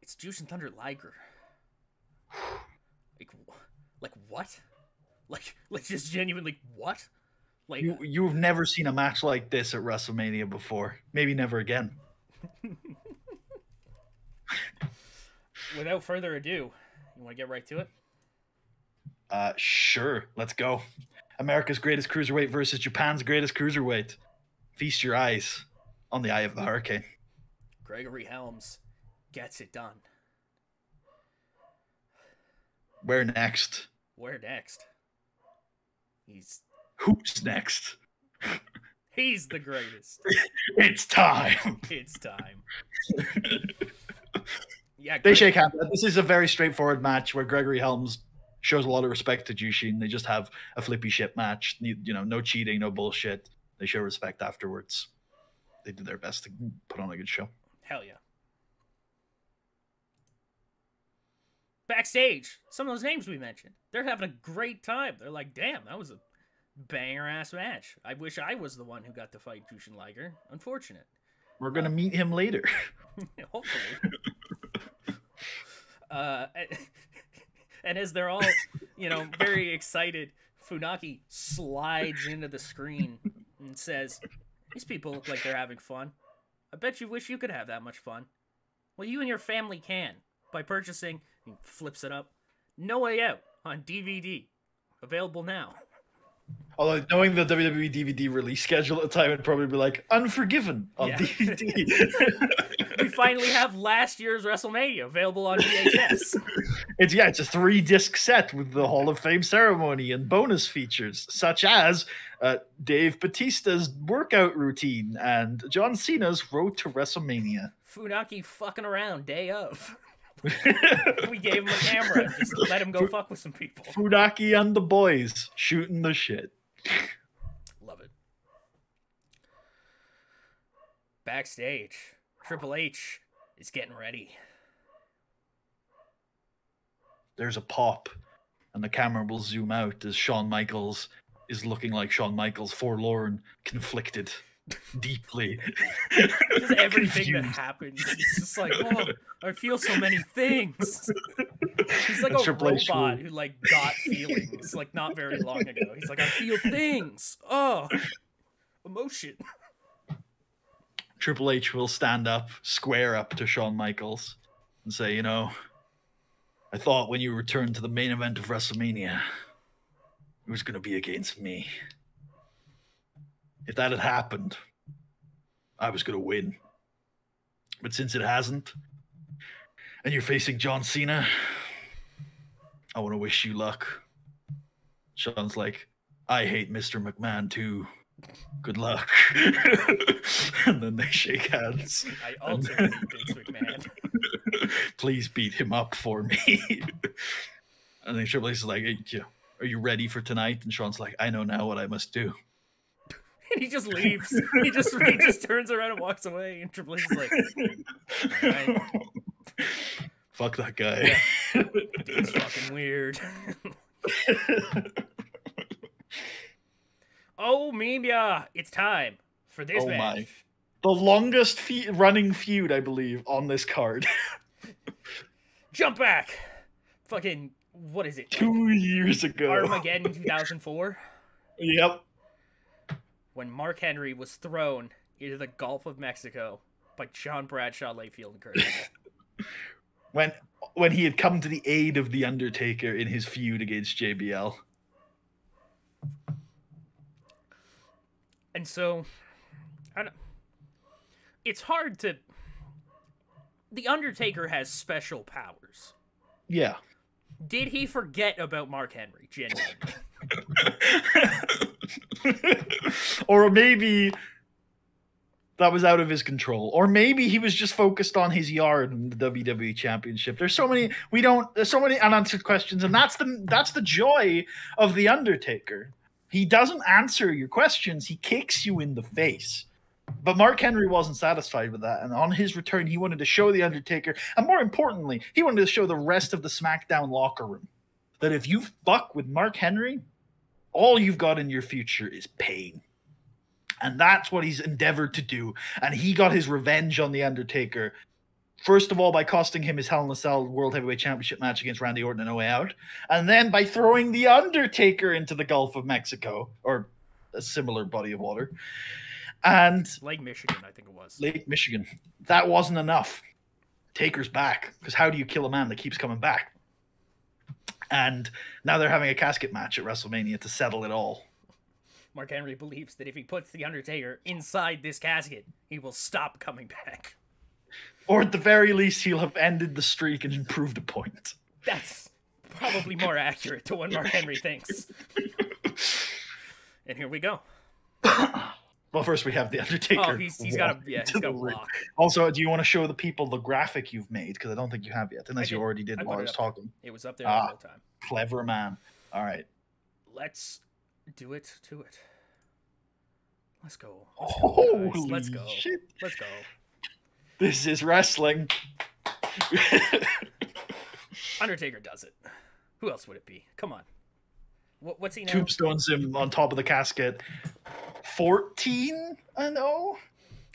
It's Jushin Thunder Liger. Like what? Like just genuinely what? Like you've never seen a match like this at WrestleMania before. Maybe never again. Without further ado, you want to get right to it? Sure. Let's go. America's greatest cruiserweight versus Japan's greatest cruiserweight. Feast your eyes on the Eye of the Hurricane. Gregory Helms gets it done. Where next? Where next? Who's next? He's the greatest. It's time. It's time. Yeah, they shake hands. This is a very straightforward match where Gregory Helms shows a lot of respect to Jushin. They just have a flippy shit match. You know, no cheating, no bullshit. They show respect afterwards. They do their best to put on a good show. Hell yeah. Backstage, some of those names we mentioned, they're having a great time. They're like, damn, that was a banger-ass match. I wish I was the one who got to fight Jushin Liger. Unfortunate. We're going to meet him later. Hopefully. And as they're all, very excited, Funaki slides into the screen and says, these people look like they're having fun. I bet you wish you could have that much fun. Well, you and your family can by purchasing, he flips it up, No Way Out on DVD. Available now. Although knowing the WWE DVD release schedule at the time, it'd probably be like Unforgiven on DVD. We finally have last year's WrestleMania available on VHS. It's a 3-disc set with the Hall of Fame ceremony and bonus features, such as Dave Bautista's workout routine and John Cena's Road to WrestleMania. Funaki fucking around day of. We gave him a camera just to let him go fuck with some people. Funaki and the boys shooting the shit. Love it. Backstage, Triple H is getting ready. There's a pop, and the camera will zoom out as Shawn Michaels is looking like Shawn Michaels, forlorn, conflicted. deeply. Just everything that confused. happens. He's just like, oh, I feel so many things. He's like And a Triple H robot will- who like got feelings like not very long ago. He's like, I feel things. Oh, emotion. Triple H will stand up, square up to Shawn Michaels, and say, you know, I thought when you returned to the main event of WrestleMania, it was going to be against me. If that had happened, I was going to win. But since it hasn't, and you're facing John Cena, I want to wish you luck. Shawn's like, I hate Mr. McMahon too. Good luck. And then they shake hands. I also hate Vince McMahon. Please beat him up for me. And then Triple H is like, hey, are you ready for tonight? And Shawn's like, I know now what I must do. And he just leaves. He just turns around and walks away. And Triple H is like, all right. Fuck that guy. Yeah. Dude's fucking weird. Oh, Mimia, it's time for this match. My. The longest running feud, I believe, on this card. Jump back. Fucking, what is it? 2 years ago. Armageddon 2004. Yep. When Mark Henry was thrown into the Gulf of Mexico by John Bradshaw, Layfield, and Curtis. When he had come to the aid of The Undertaker in his feud against JBL. And so, it's hard to... The Undertaker has special powers. Yeah. Did he forget about Mark Henry, genuinely? Or maybe that was out of his control. Or maybe he was just focused on his yard in the WWE Championship. There's so many unanswered questions, and that's the joy of The Undertaker. He doesn't answer your questions, he kicks you in the face. But Mark Henry wasn't satisfied with that, and on his return, he wanted to show The Undertaker, and more importantly, he wanted to show the rest of the SmackDown locker room that if you fuck with Mark Henry, all you've got in your future is pain. And that's what he's endeavored to do. And he got his revenge on The Undertaker, first of all, by costing him his Hell in a Cell World Heavyweight Championship match against Randy Orton in No Way Out, and then by throwing The Undertaker into the Gulf of Mexico, or a similar body of water. And Lake Michigan, I think it was. Lake Michigan. That wasn't enough. Taker's back. Because how do you kill a man that keeps coming back? And now they're having a casket match at WrestleMania to settle it all. Mark Henry believes that if he puts The Undertaker inside this casket, he will stop coming back. Or at the very least, he'll have ended the streak and improved a point. That's probably more accurate to what Mark Henry thinks. And here we go. Well, first we have The Undertaker. Oh, he's got a block. Also, do you want to show the people the graphic you've made? Because I don't think you have yet, unless you already did while I was talking. It was up there the whole time. Clever man. All right. Let's do it to it. Let's go. Holy Let's go. Shit. Let's go. This is wrestling. Undertaker does it. Who else would it be? Come on. What's he now? Tombstones him on top of the casket. 14? I know.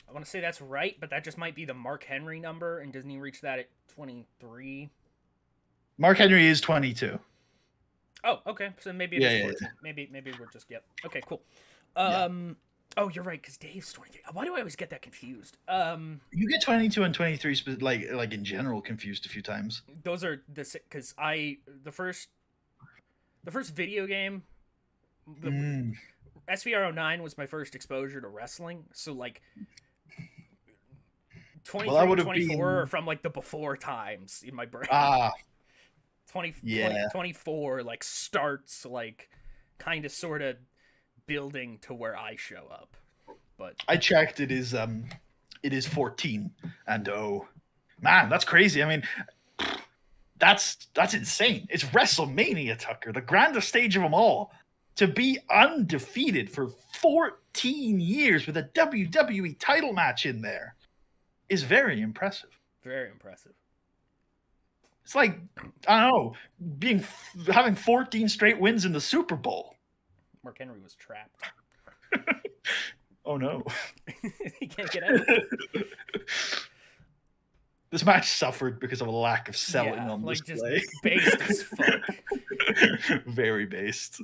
I want to say that's right, but that just might be the Mark Henry number, and doesn't he reach that at 23? Mark Henry is 22. Oh, okay. So maybe it's 14. Yeah. Maybe we're just Okay, cool. Oh, you're right, because Dave's 23. Why do I always get that confused? You get 22 and 23, like in general, confused a few times. Those are because the first video game, SVR09 was my first exposure to wrestling. So like 23, 24 are from like the before times in my brain. 24 like starts like kind of sort of building to where I show up. But I checked, it is 14, and oh man, that's crazy. I mean, that's insane. It's WrestleMania, Tucker, the grandest stage of them all. To be undefeated for 14 years with a WWE title match in there is very impressive. Very impressive. It's like, I don't know, having 14 straight wins in the Super Bowl. Mark Henry was trapped. Oh no. He can't get out. This match suffered because of a lack of selling Yeah, on like display. just based as fuck. Very based.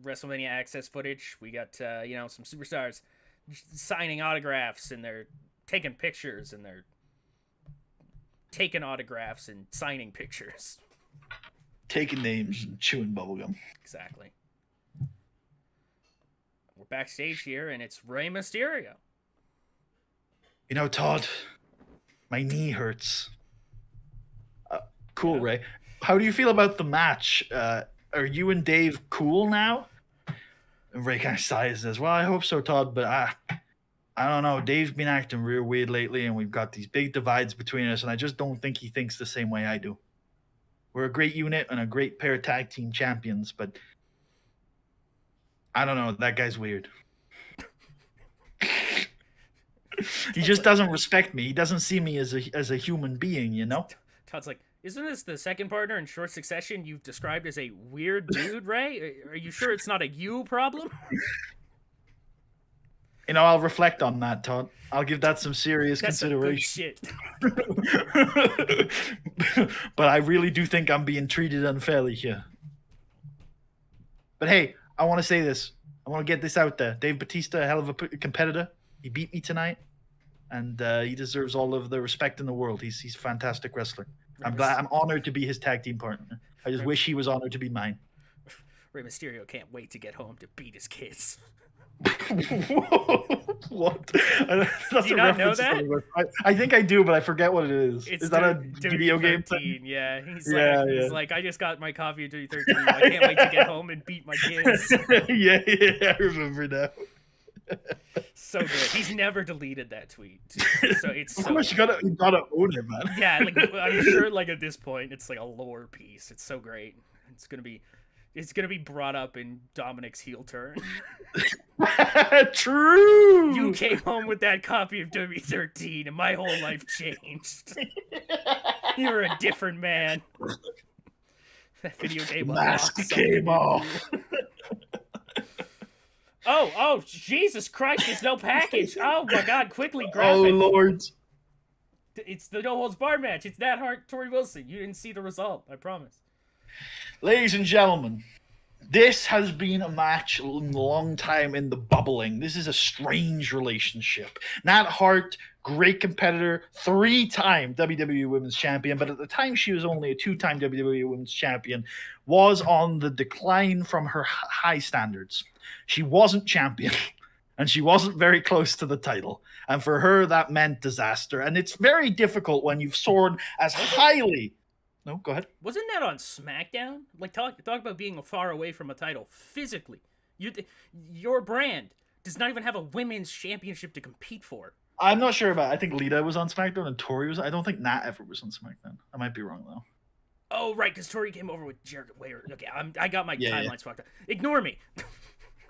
WrestleMania access footage. We got some superstars signing autographs, and they're taking pictures, and they're taking autographs and signing pictures. Taking names and chewing bubblegum. Exactly. We're backstage here, and it's Rey Mysterio. You know, Todd, my knee hurts. Cool, yeah. Ray. How do you feel about the match? Are you and Dave cool now? And Ray kind of sighs and says, well, I hope so, Todd, but I don't know. Dave's been acting real weird lately, and we've got these big divides between us, and I just don't think he thinks the same way I do. We're a great unit and a great pair of tag team champions, but I don't know. That guy's weird. He just doesn't respect me. He doesn't see me as a human being, you know? Todd's like, isn't this the second partner in short succession you've described as a weird dude, Ray? Are you sure it's not a you problem? You know, I'll reflect on that, Todd. I'll give that some serious consideration. Some good shit. But I really do think I'm being treated unfairly here. But hey, I want to say this. I want to get this out there. Dave Bautista, a hell of a competitor. He beat me tonight, and he deserves all of the respect in the world. He's a fantastic wrestler. I'm honored to be his tag team partner. I just wish he was honored to be mine. Rey Mysterio can't wait to get home to beat his kids. What? That's do you not know that? I think I do, but I forget what it is. Is that a video game thing? Yeah. He's like, I just got my copy of WWE. I can't wait to get home and beat my kids. yeah, I remember now. So good. He's never deleted that tweet. So it's of course, you gotta own it, man. Yeah, like I'm sure like at this point it's like a lore piece. It's so great. It's gonna be brought up in Dominic's heel turn. True. You came home with that copy of W13 and my whole life changed. You're a different man. That video game mask came off. Oh, Jesus Christ, there's no package. Oh my God, quickly grab it. Oh Lord. It's the no holds barred match. It's Nat Hart, Tori Wilson. You didn't see the result, I promise. Ladies and gentlemen, this has been a match a long time in the bubbling. This is a strange relationship. Nat Hart, great competitor, 3-time WWE Women's Champion, but at the time she was only a 2-time WWE Women's Champion, was on the decline from her high standards. She wasn't champion, and she wasn't very close to the title. And for her, that meant disaster. And it's very difficult when you've soared as highly... No, go ahead. Wasn't that on SmackDown? Like, talk about being far away from a title physically. Your brand does not even have a women's championship to compete for. I'm not sure about it. I think Lita was on SmackDown and Tori was. I don't think Nat ever was on SmackDown. I might be wrong, though. Oh, right, because Tori came over with Jericho. Wait, okay, I got my timelines fucked up. Ignore me.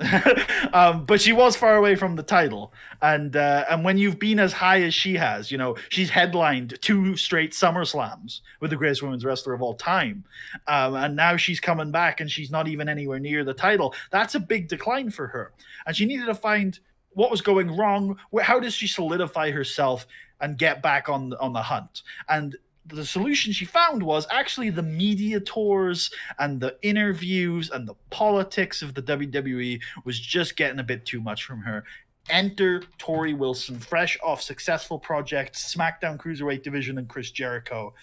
But she was far away from the title, and when you've been as high as she has, you know, she's headlined 2 straight SummerSlams with the greatest women's wrestler of all time, and now she's coming back and she's not even anywhere near the title. That's a big decline for her, and she needed to find what was going wrong. How does she solidify herself and get back on the hunt? And the solution she found was actually the media tours and the interviews and the politics of the WWE was just getting a bit too much from her. Enter Tori Wilson, fresh off successful projects, SmackDown Cruiserweight Division and Chris Jericho,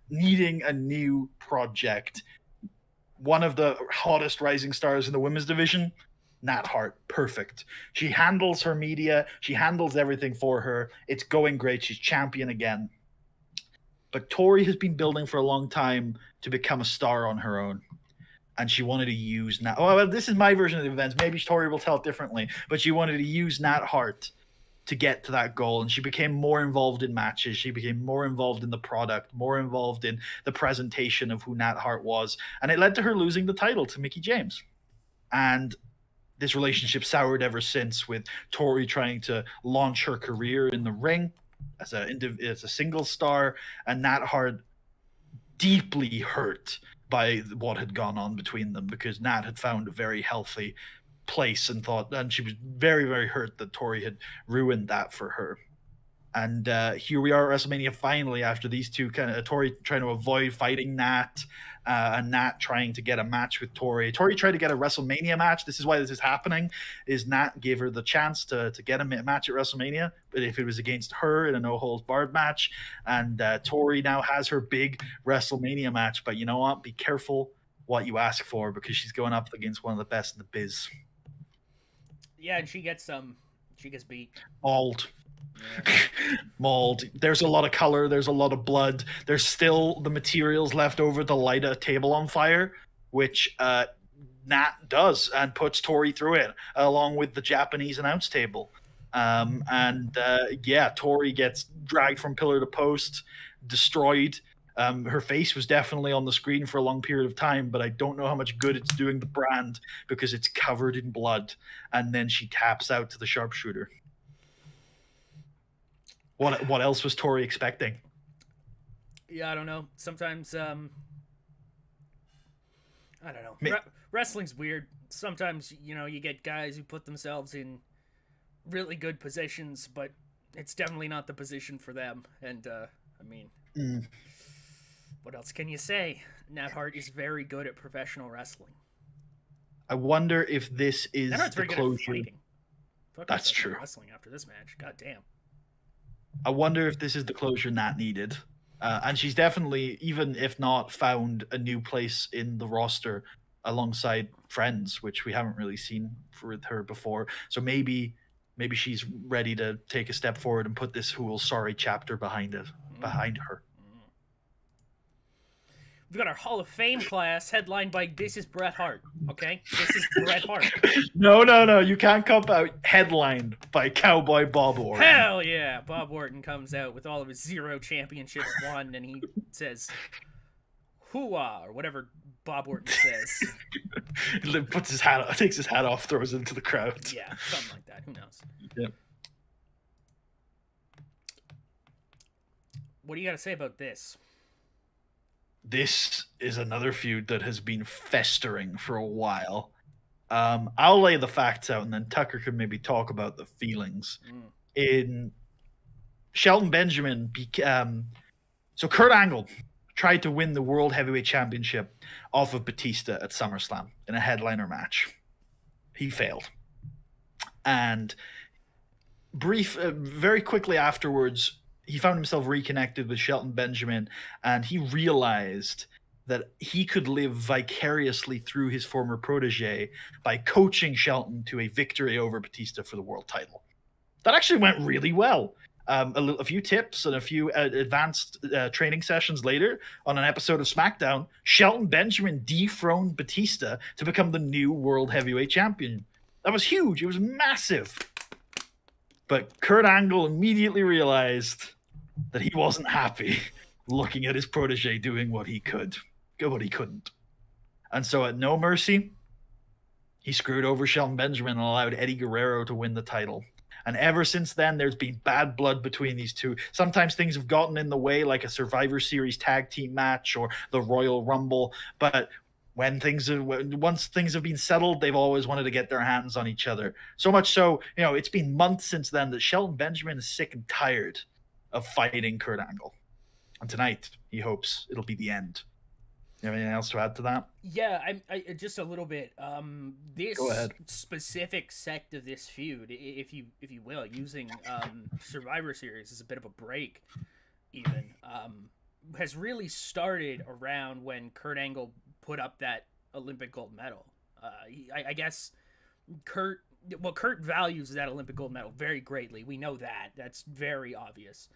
needing a new project. One of the hottest rising stars in the women's division, Nat Hart, perfect. She handles her media. She handles everything for her. It's going great. She's champion again. But Tori has been building for a long time to become a star on her own. And she wanted to use Nat. Well, this is my version of the events. Maybe Tori will tell it differently. But she wanted to use Nat Hart to get to that goal. And she became more involved in matches. She became more involved in the product, more involved in the presentation of who Nat Hart was. And it led to her losing the title to Mickie James. And this relationship soured ever since, with Tori trying to launch her career in the ring as a single star, and Nat Hart deeply hurt by what had gone on between them, because Nat had found a very healthy place and she was very, very hurt that Tori had ruined that for her. And here we are at WrestleMania finally, after these two kind of Tori trying to avoid fighting Nat, and Nat trying to get a match with Tori. Tori tried to get a WrestleMania match. This is why this is happening. Is Nat gave her the chance to get a match at WrestleMania, but if it was against her in a no holds barred match, and Tori now has her big WrestleMania match. But you know what? Be careful what you ask for, because she's going up against one of the best in the biz. Yeah, and she gets beat. Mauled. Mauled. There's a lot of color, there's a lot of blood, there's still the materials left over to light a table on fire, which Nat does and puts Tori through it along with the Japanese announce table. Tori gets dragged from pillar to post, destroyed. Her face was definitely on the screen for a long period of time, but I don't know how much good it's doing the brand because it's covered in blood. And then she taps out to the sharpshooter. What else was Tori expecting? Yeah, I don't know. Sometimes, I don't know. Wrestling's weird. Sometimes, you get guys who put themselves in really good positions, but it's definitely not the position for them. And, what else can you say? Nat Hart is very good at professional wrestling. I wonder if this is the closure. That's true. Wrestling after this match. God damn. I wonder if this is the closure Nat needed. And she's definitely, even if not, found a new place in the roster alongside friends, which we haven't really seen with her before. So maybe she's ready to take a step forward and put this Who'll Sorry chapter behind her. We've got our Hall of Fame class headlined by This is Bret Hart. Okay? This is Bret Hart. No. You can't come out headlined by Cowboy Bob Orton. Hell yeah. Bob Orton comes out with all of his 0 championships won, and he says, hoo-ah, or whatever Bob Orton says. He puts his hat, takes his hat off, throws it into the crowd. Yeah, something like that. Who knows? Yep. What do you got to say about this? This is another feud that has been festering for a while. I'll lay the facts out, and then Tucker can maybe talk about the feelings. In Shelton Benjamin, so Kurt Angle tried to win the World Heavyweight Championship off of Batista at SummerSlam in a headliner match. He failed. And very quickly afterwards, he found himself reconnected with Shelton Benjamin, and he realized that he could live vicariously through his former protege by coaching Shelton to a victory over Batista for the world title. That actually went really well. A few tips and a few advanced training sessions later, on an episode of SmackDown, Shelton Benjamin dethroned Batista to become the new World Heavyweight Champion. That was huge. It was massive. But Kurt Angle immediately realized that he wasn't happy looking at his protege doing what he could, but he couldn't. And so at No Mercy, he screwed over Shelton Benjamin and allowed Eddie Guerrero to win the title. And ever since then, there's been bad blood between these two. Sometimes things have gotten in the way, like a Survivor Series tag team match or the Royal Rumble. But once things have been settled, they've always wanted to get their hands on each other. So much so, it's been months since then that Shelton Benjamin is sick and tired of fighting Kurt Angle. And tonight, he hopes it'll be the end. You have anything else to add to that? Yeah, I just a little bit. This Go ahead. specific sect of this feud, if you will, using Survivor Series as a bit of a break, even, has really started around when Kurt Angle put up that Olympic gold medal. I guess Kurt values that Olympic gold medal very greatly. We know that. That's very obvious.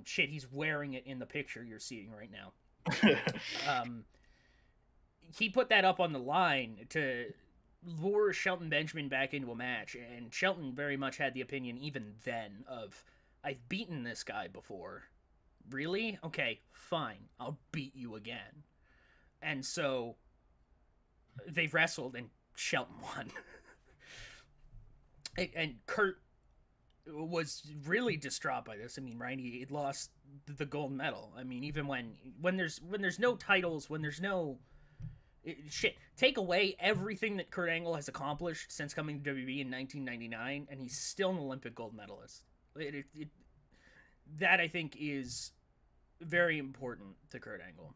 He's wearing it in the picture you're seeing right now. He put that up on the line to lure Shelton Benjamin back into a match, and Shelton very much had the opinion even then of, I've beaten this guy before. Really? Okay, fine. I'll beat you again. And so they wrestled, and Shelton won. And Kurt was really distraught by this. I mean, right? He had lost the gold medal. I mean, even when there's no titles, when there's no Shit, take away everything that Kurt Angle has accomplished since coming to WWE in 1999, and he's still an Olympic gold medalist. That I think is very important to Kurt Angle.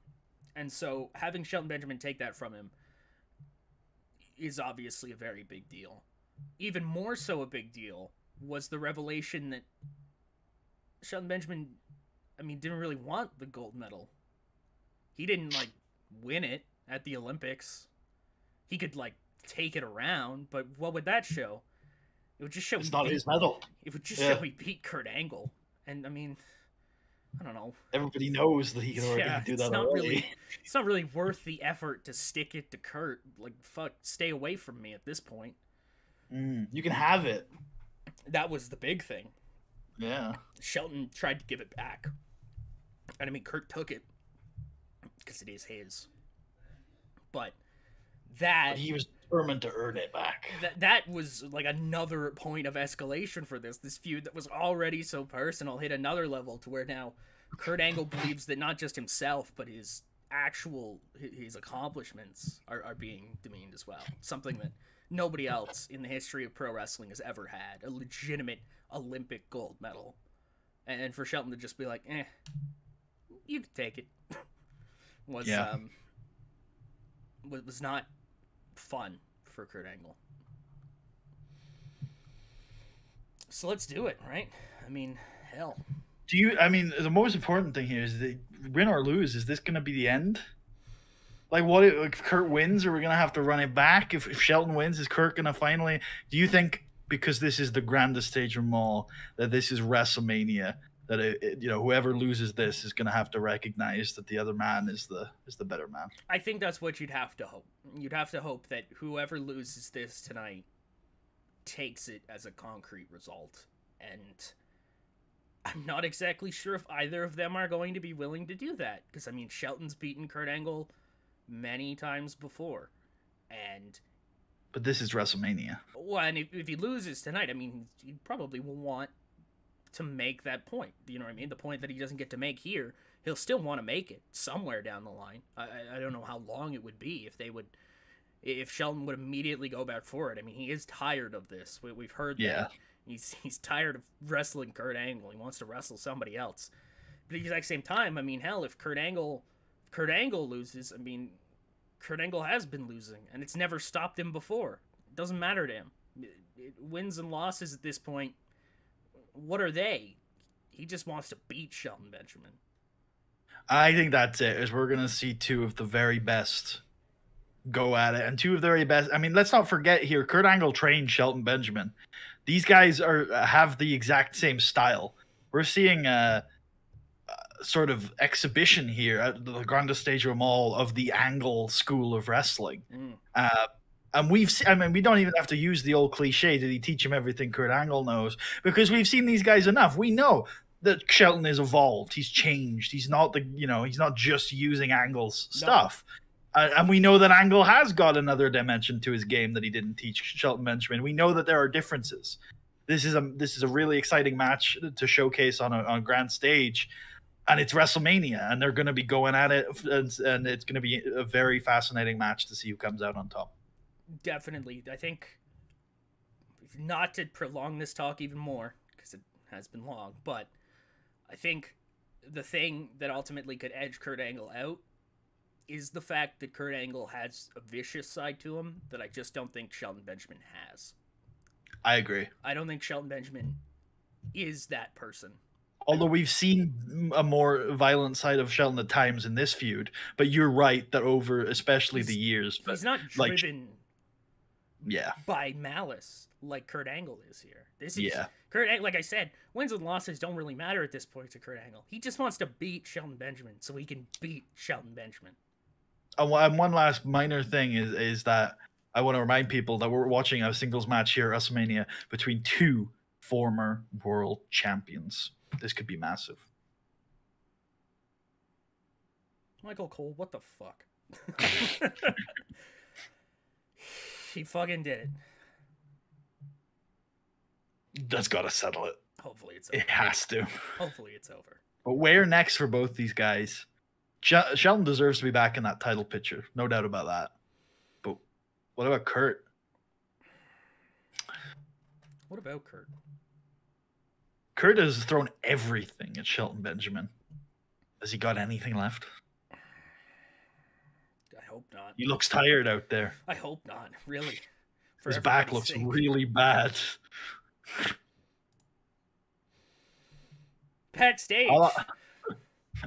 And so having Shelton Benjamin take that from him is obviously a very big deal. Even more so a big deal was the revelation that Shelton Benjamin, didn't really want the gold medal. He didn't, win it at the Olympics. He could, take it around, but what would that show? It would just show it's not his medal. It would just show he beat Kurt Angle. And, I don't know. Everybody knows that he can already do that already. It's not really worth the effort to stick it to Kurt. Fuck, stay away from me at this point. You can have it. That was the big thing. Yeah. Shelton tried to give it back. And Kurt took it because it is his. But he was determined to earn it back. That was another point of escalation for this feud that was already so personal hit another level to where now Kurt Angle believes that not just himself but his accomplishments are being demeaned as well. Something that nobody else in the history of pro wrestling has ever had, a legitimate Olympic gold medal. And for Shelton to just be like, you can take it, was not fun for Kurt Angle. So let's do it, right? Hell. The most important thing here is that win or lose, is this going to be the end? What if Kurt wins? Are we going to have to run it back? If Shelton wins, is Kurt going to finally... Do you think, because this is the grandest stage of them all, that this is WrestleMania, that whoever loses this is going to have to recognize that the other man is the better man? I think that's what you'd have to hope. You'd have to hope that whoever loses this tonight takes it as a concrete result. And I'm not exactly sure if either of them are going to be willing to do that. Because, Shelton's beaten Kurt Angle many times before. But this is WrestleMania. Well, and if he loses tonight, he probably will want to make that point. You know what I mean? The point that he doesn't get to make here, he'll still want to make it somewhere down the line. I don't know how long it would be if Shelton would immediately go back for it. He is tired of this. We've heard that. He's tired of wrestling Kurt Angle. He wants to wrestle somebody else. But at the exact same time, hell, if Kurt Angle loses, Kurt Angle has been losing, and it's never stopped him before. It doesn't matter to him. Wins and losses at this point, what are they? He just wants to beat Shelton Benjamin. I think that's it. Is we're gonna see two of the very best go at it, and two of the very best. Let's not forget here, Kurt Angle trained Shelton Benjamin. These guys have the exact same style. We're seeing a sort of exhibition here at the grandest stage of them all of the Angle school of wrestling. And we don't even have to use the old cliche, did he teach him everything Kurt Angle knows? Because we've seen these guys enough. We know that Shelton has evolved. He's changed. He's not he's not just using Angle's stuff. And we know that Angle has got another dimension to his game that he didn't teach Shelton Benjamin. We know that there are differences. This is a really exciting match to showcase on a grand stage. And it's WrestleMania, and they're going to be going at it, and it's going to be a very fascinating match to see who comes out on top. Definitely. I think, not to prolong this talk even more, because it has been long, but I think the thing that ultimately could edge Kurt Angle out is the fact that Kurt Angle has a vicious side to him that I just don't think Shelton Benjamin has. I agree. I don't think Shelton Benjamin is that person. Although we've seen a more violent side of Shelton at times in this feud, but you're right that over especially the years, he's not driven Yeah. by malice like Kurt Angle is here. This is Kurt Angle, like I said, wins and losses don't really matter at this point to Kurt Angle. He just wants to beat Shelton Benjamin so he can beat Shelton Benjamin. And one last minor thing is that I want to remind people that we're watching a singles match here at WrestleMania between two former world champions. This could be massive. Michael Cole, what the fuck? He fucking did it. That's got to settle it. Hopefully it's over. It has to. Hopefully it's over. But where next for both these guys? Shelton deserves to be back in that title picture, no doubt about that. But what about Kurt? What about Kurt? Kurt has thrown everything at Shelton Benjamin. Has he got anything left? I hope not. He looks tired out there. I hope not. Really. His back looks really bad. Backstage.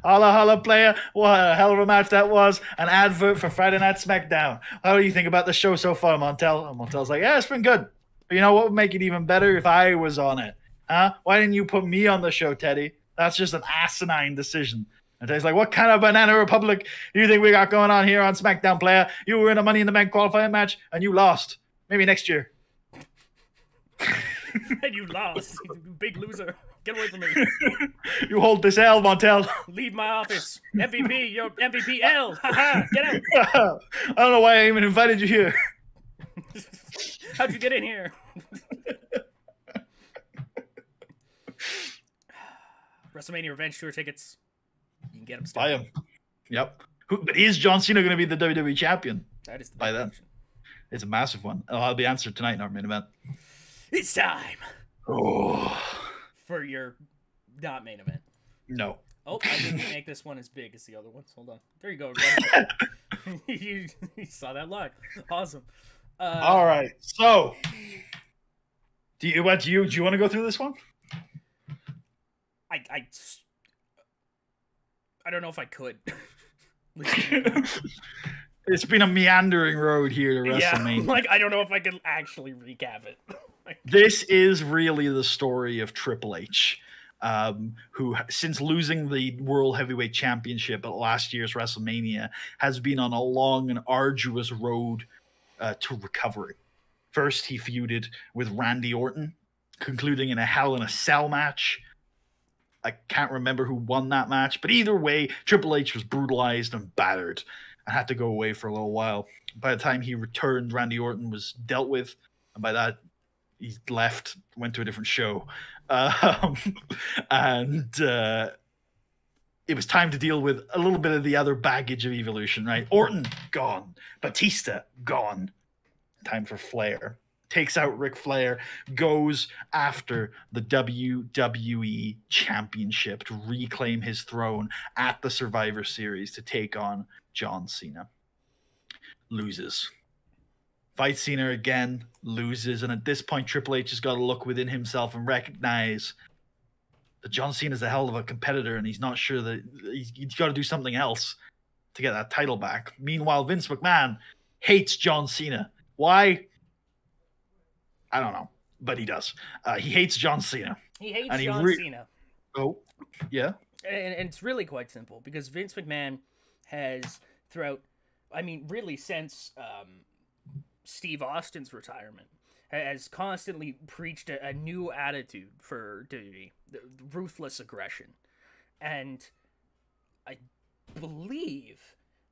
Holla, holla, player. What a hell of a match that was. An advert for Friday Night SmackDown. How do you think about the show so far, Montel? And Montel's like, yeah, it's been good. But you know what would make it even better if I was on it? Huh? Why didn't you put me on the show, Teddy? That's just an asinine decision. And Teddy's like, what kind of banana republic do you think we got going on here on SmackDown, player? You were in a Money in the Bank qualifying match, and you lost. Maybe next year. And you lost. Big loser. Get away from me. You hold this L, Montel. Leave my office. MVP, you're MVP L. Haha, get out. I don't know why I even invited you here. How'd you get in here? WrestleMania Revenge Tour tickets. You can get them still. Buy them. Yep. But is John Cena going to be the WWE champion? That is the by then. It's a massive one. I'll be answered tonight in our main event. It's time. Oh. For your not main event. No. Oh, I didn't make this one as big as the other ones. Hold on. There you go. you saw that live. Awesome. All right. So, do you want to go through this one? I don't know if I could. It's been a meandering road here to WrestleMania. Yeah, I don't know if I can actually recap it. This is really the story of Triple H, who, since losing the World Heavyweight Championship at last year's WrestleMania, has been on a long and arduous road to recovery. First, he feuded with Randy Orton, concluding in a Hell in a Cell match. I can't remember who won that match, but either way, Triple H was brutalized and battered and had to go away for a little while. By the time he returned, Randy Orton was dealt with, and by that, he left, went to a different show. And it was time to deal with a little bit of the other baggage of Evolution, right? Orton, gone. Batista, gone. Time for Flair. Takes out Ric Flair, goes after the WWE Championship to reclaim his throne at the Survivor Series to take on John Cena. Loses. Fights Cena again, loses, and at this point, Triple H has got to look within himself and recognize that John Cena is a hell of a competitor, and he's not sure that he's got to do something else to get that title back. Meanwhile, Vince McMahon hates John Cena. Why? I don't know, but he does. He hates John Cena. He hates John Cena. Oh, yeah. And it's really quite simple because Vince McMahon has throughout, really since Steve Austin's retirement, has constantly preached a new attitude for WWE, the ruthless aggression. And I believe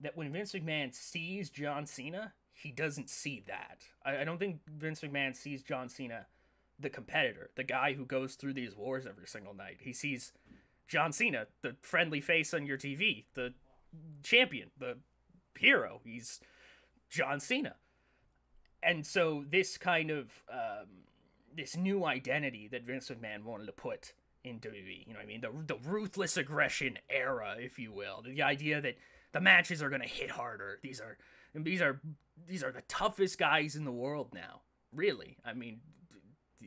that when Vince McMahon sees John Cena, he doesn't see that. I don't think Vince McMahon sees John Cena, the competitor, the guy who goes through these wars every single night. He sees John Cena, the friendly face on your TV, the champion, the hero. He's John Cena. And so this kind of, this new identity that Vince McMahon wanted to put in WWE, the ruthless aggression era, if you will. The idea that the matches are going to hit harder. These are the toughest guys in the world now. Really.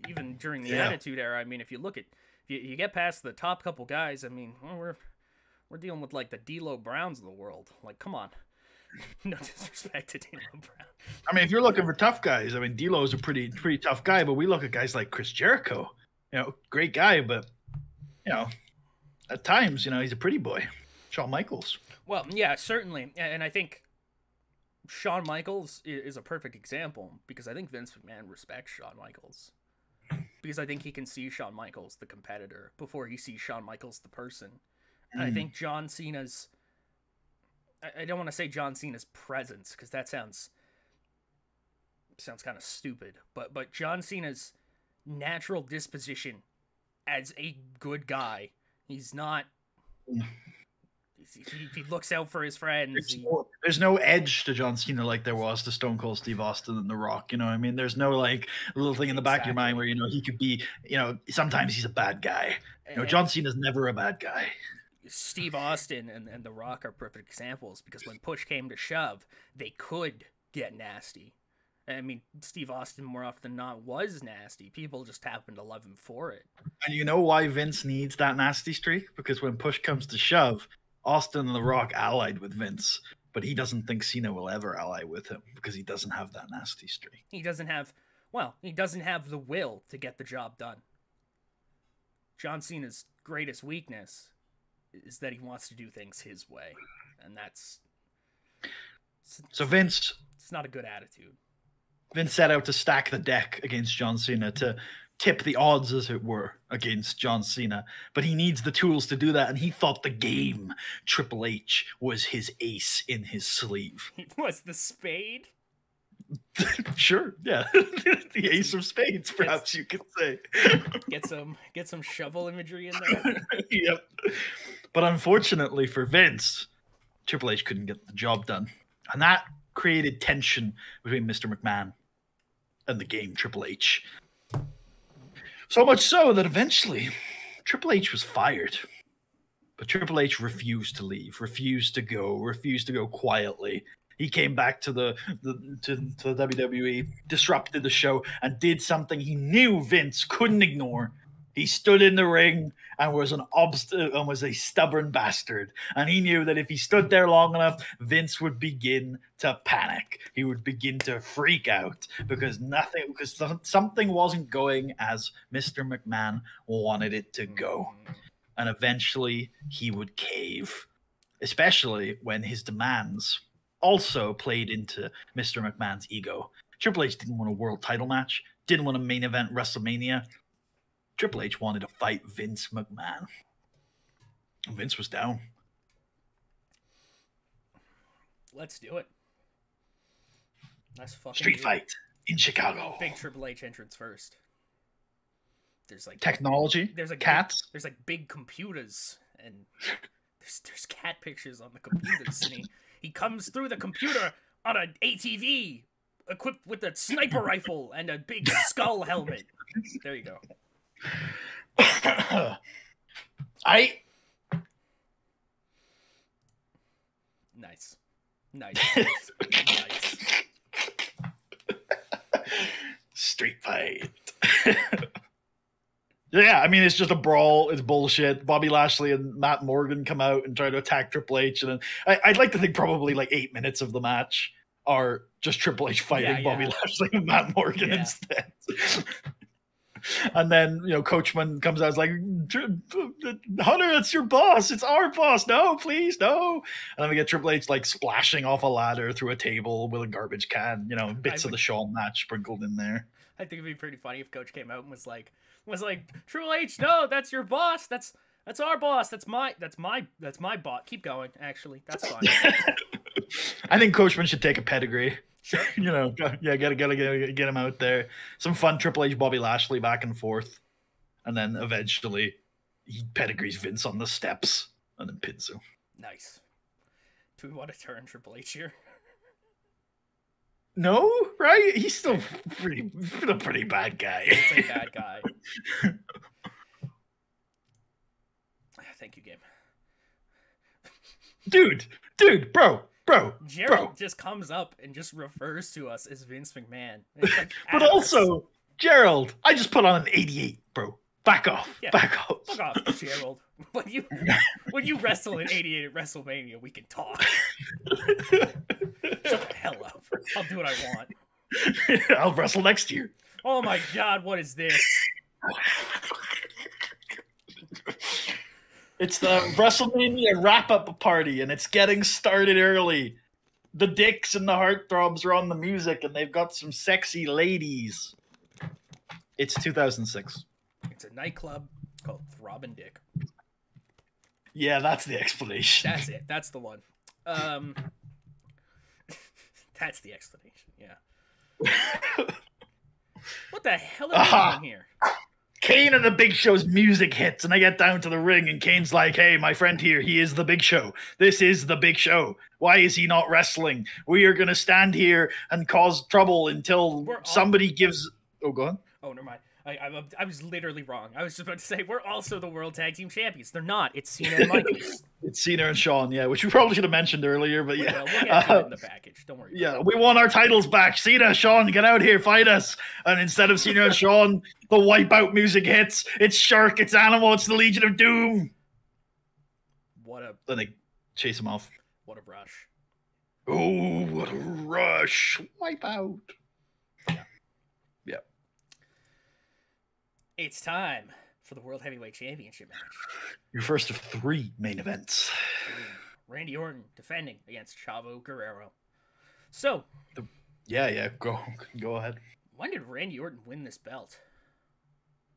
Even during the Attitude Era, if you look at, you get past the top couple guys, we're dealing with like the D'Lo Browns of the world. Like, come on. No disrespect to D'Lo Brown. If you're looking for tough guys, D'Lo's a pretty tough guy, but we look at guys like Chris Jericho. Great guy, but at times, he's a pretty boy. Shawn Michaels. Well, yeah, certainly. And I think Shawn Michaels is a perfect example because I think Vince McMahon respects Shawn Michaels. Because I think he can see Shawn Michaels, the competitor, before he sees Shawn Michaels, the person. And I think John Cena's... I don't want to say John Cena's presence, because that sounds kind of stupid. But John Cena's natural disposition as a good guy, he's not he looks out for his friends. There's no edge to John Cena like there was to Stone Cold Steve Austin and The Rock. You know what I mean? There's no like little thing in the back of your mind where, you know, he could be, you know, sometimes he's a bad guy. You know, John Cena's never a bad guy. Steve Austin and The Rock are perfect examples because when push came to shove, they could get nasty. I mean, Steve Austin more often than not was nasty. People just happened to love him for it. And you know why Vince needs that nasty streak? Because when push comes to shove, Austin and The Rock allied with Vince, but he doesn't think Cena will ever ally with him because he doesn't have that nasty streak. He doesn't have the will to get the job done. John Cena's greatest weakness is that he wants to do things his way, and so Vince. It's not a good attitude. Vince set out to stack the deck against John Cena, to tip the odds, as it were, against John Cena. But he needs the tools to do that, and he thought the game, Triple H, was his ace in his sleeve. It was the spade? Sure, yeah. The ace of spades, perhaps you could say. Get some shovel imagery in there. Yep. But unfortunately for Vince, Triple H couldn't get the job done. And that created tension between Mr. McMahon and the game Triple H. So much so that eventually Triple H was fired. But Triple H refused to leave, refused to go quietly. He came back to the WWE, disrupted the show, and did something he knew Vince couldn't ignore. He stood in the ring and was a stubborn bastard. And he knew that if he stood there long enough, Vince would begin to panic. He would begin to freak out because something wasn't going as Mr. McMahon wanted it to go. And eventually he would cave, especially when his demands also played into Mr. McMahon's ego. Triple H didn't want a world title match, didn't want a main event WrestleMania. Triple H wanted to fight Vince McMahon. Vince was down. Let's do it. Let's fucking street fight in Chicago. Big Triple H entrance first. There's like technology. There's like cats. There's like big computers and there's cat pictures on the computers, and he comes through the computer on an ATV equipped with a sniper rifle and a big skull helmet. There you go. Nice. Street fight. Yeah, I mean, it's just a brawl. It's bullshit. Bobby Lashley and Matt Morgan come out and try to attack Triple H. And then I'd like to think probably like 8 minutes of the match are just Triple H fighting Bobby Lashley and Matt Morgan instead. And then, you know, Coachman comes out, like, Hunter, it's your boss. It's our boss. No, please, no. And then we get Triple H, like, splashing off a ladder through a table with a garbage can, you know, bits of the Shawn match sprinkled in there. I think it'd be pretty funny if Coach came out and was like, Triple H, no, that's your boss. That's our boss. That's my boss. Keep going, actually. That's fine. I think Coachman should take a pedigree. Sure. You know, yeah, gotta get him out there. Some fun Triple H, Bobby Lashley back and forth. And then eventually he pedigrees Vince on the steps and then pins him. Nice. Do we want to turn Triple H here? No, right? He's still a pretty bad guy. He's a bad guy. Thank you, game. Dude, bro. Gerald just comes up and just refers to us as Vince McMahon. Like, but also, Gerald, I just put on an 88, bro. Back off. Yeah, Back off, Gerald. When you wrestle in 88 at WrestleMania, we can talk. Shut the hell up. I'll do what I want. I'll wrestle next year. Oh my god, what is this? It's the WrestleMania wrap-up party, and it's getting started early. The dicks and the heartthrobs are on the music, and they've got some sexy ladies. It's 2006. It's a nightclub called Throbbing Dick. Yeah, that's the explanation. That's it. That's the one. That's the explanation, yeah. What the hell are we doing here? Kane and the Big Show's music hits, and I get down to the ring, and Kane's like, "Hey, my friend here, he is the Big Show. This is the Big Show. Why is he not wrestling? We are going to stand here and cause trouble until somebody gives." Oh, go on. Oh, never mind. I was literally wrong. I was just about to say we're also the World Tag Team Champions. They're not. It's Cena and Michaels. It's Cena and Shawn, yeah, which we probably should have mentioned earlier, but yeah. We'll get to it in the package. Don't worry. Yeah, we want our titles back. Cena, Shawn, get out here, fight us. And instead of Cena and Shawn, the Wipeout music hits. It's Shark, it's Animal, it's the Legion of Doom. Then they chase him off. What a rush. Oh, what a rush. Wipeout. Yeah. It's time for the World Heavyweight Championship match. Your first of 3 main events. Randy Orton defending against Chavo Guerrero. So, go ahead. When did Randy Orton win this belt?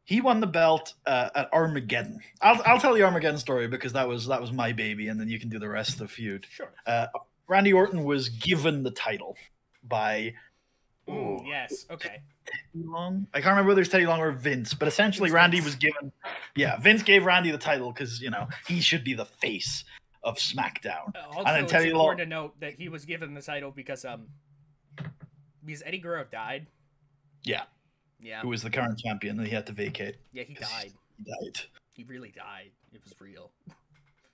He won the belt at Armageddon. I'll tell the Armageddon story because that was my baby, and then you can do the rest of the feud. Sure. Randy Orton was given the title by. Oh, yes. Okay. Teddy Long? I can't remember whether it's Teddy Long or Vince, but essentially Randy was given. Yeah, Vince gave Randy the title because he should be the face of SmackDown. Also, and then Teddy it's important to note that he was given the title because Eddie Guerrero died. Yeah. Yeah. Who was the current champion, and he had to vacate. Yeah, he died. He died. He really died. It was real.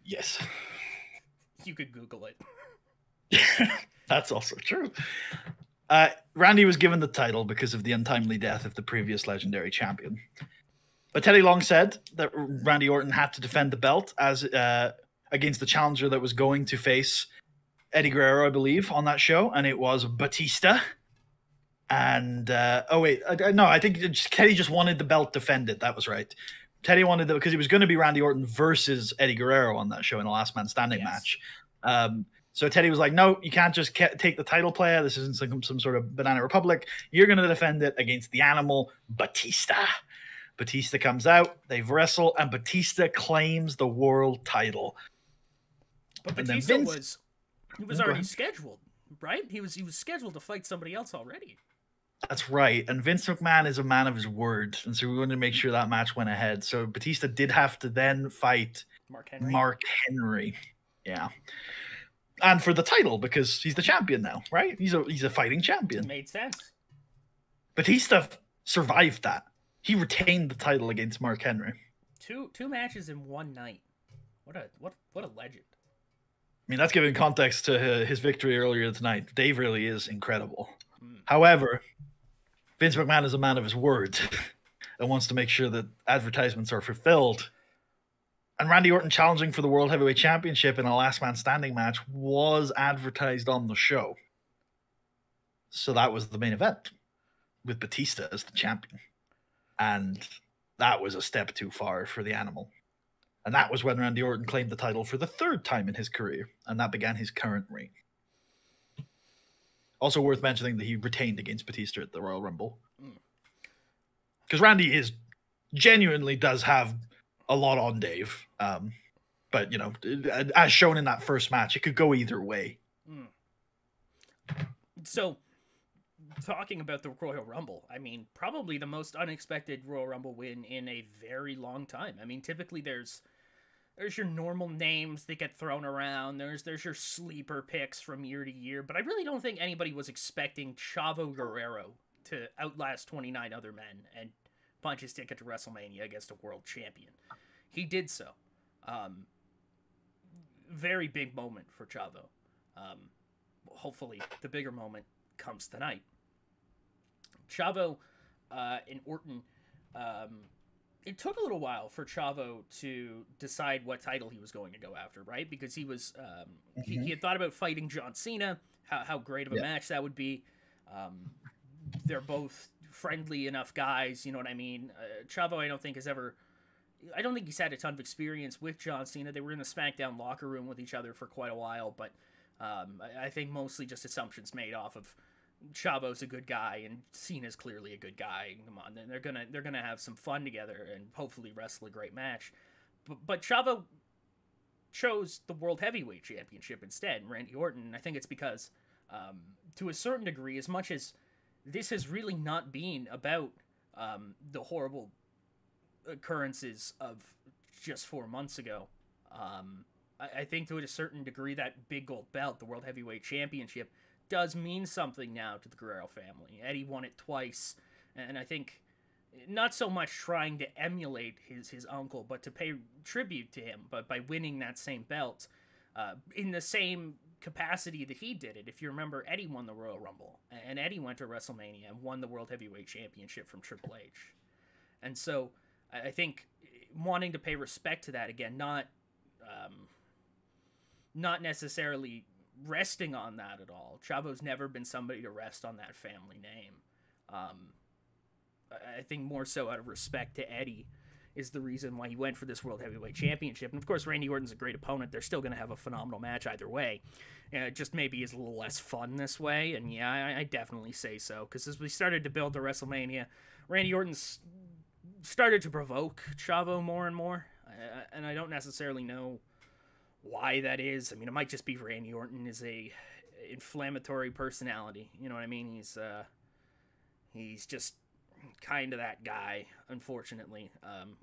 Yes. You could Google it. That's also true. Randy was given the title because of the untimely death of the previous legendary champion. But Teddy Long said that Randy Orton had to defend the belt as against the challenger that was going to face Eddie Guerrero, I believe, on that show, and it was Batista. And I think Teddy just wanted the belt defended. That was right. Teddy wanted because it was going to be Randy Orton versus Eddie Guerrero on that show in a last man standing match. So Teddy was like, "No, you can't just take the title player. This isn't some sort of Banana Republic. You're going to defend it against the Animal, Batista." Batista comes out, they wrestle, and Batista claims the world title. But Batista was already scheduled, right? He was scheduled to fight somebody else already. That's right. And Vince McMahon is a man of his word, and so we wanted to make sure that match went ahead. So Batista did have to then fight Mark Henry. Yeah. And for the title, because he's the champion now, right? He's a fighting champion. It made sense. Batista survived that. He retained the title against Mark Henry. Two matches in one night. What a legend. I mean, that's giving context to his victory earlier tonight. Dave really is incredible. However, Vince McMahon is a man of his word and wants to make sure that advertisements are fulfilled. And Randy Orton challenging for the World Heavyweight Championship in a last man standing match was advertised on the show. So that was the main event with Batista as the champion. And that was a step too far for the Animal. And that was when Randy Orton claimed the title for the 3rd time in his career. And that began his current reign. Also worth mentioning that he retained against Batista at the Royal Rumble. Because Randy genuinely does have a lot on Dave. But, as shown in that first match, it could go either way. So, talking about the Royal Rumble, I mean, probably the most unexpected Royal Rumble win in a very long time. I mean, typically there's your normal names that get thrown around. There's your sleeper picks from year to year. But I really don't think anybody was expecting Chavo Guerrero to outlast 29 other men and punch his ticket to WrestleMania against a world champion. He did so. Very big moment for Chavo. Hopefully the bigger moment comes tonight. Chavo and Orton, it took a little while for Chavo to decide what title he was going to go after, right? Because he was he had thought about fighting John Cena, how great of a match that would be. They're both friendly enough guys, you know what I mean? Chavo, I don't think he's had a ton of experience with John Cena. They were in the SmackDown locker room with each other for quite a while, but I think mostly just assumptions made off of Chavo's a good guy and Cena's clearly a good guy. Come on, they're gonna have some fun together and hopefully wrestle a great match. But Chavo chose the World Heavyweight Championship instead, Randy Orton. And I think it's because, to a certain degree, as much as this has really not been about the horrible occurrences of just 4 months ago. I think to a certain degree that big gold belt, the World Heavyweight Championship, does mean something now to the Guerrero family. Eddie won it twice, and I think not so much trying to emulate his uncle, but to pay tribute to him, but by winning that same belt in the same capacity that he did it. If you remember, Eddie won the Royal Rumble, and Eddie went to WrestleMania and won the World Heavyweight Championship from Triple H. And so I think wanting to pay respect to that again, not necessarily resting on that at all. Chavo's never been somebody to rest on that family name. I think more so out of respect to Eddie is the reason why he went for this World Heavyweight Championship. And of course, Randy Orton's a great opponent. They're still going to have a phenomenal match either way. It just maybe is a little less fun this way. And yeah, I definitely say so. Because as we started to build to WrestleMania, Randy Orton's started to provoke Chavo more and more. And I don't necessarily know why that is. I mean, it might just be Randy Orton is a inflammatory personality. You know what I mean? He's just kind of that guy, unfortunately.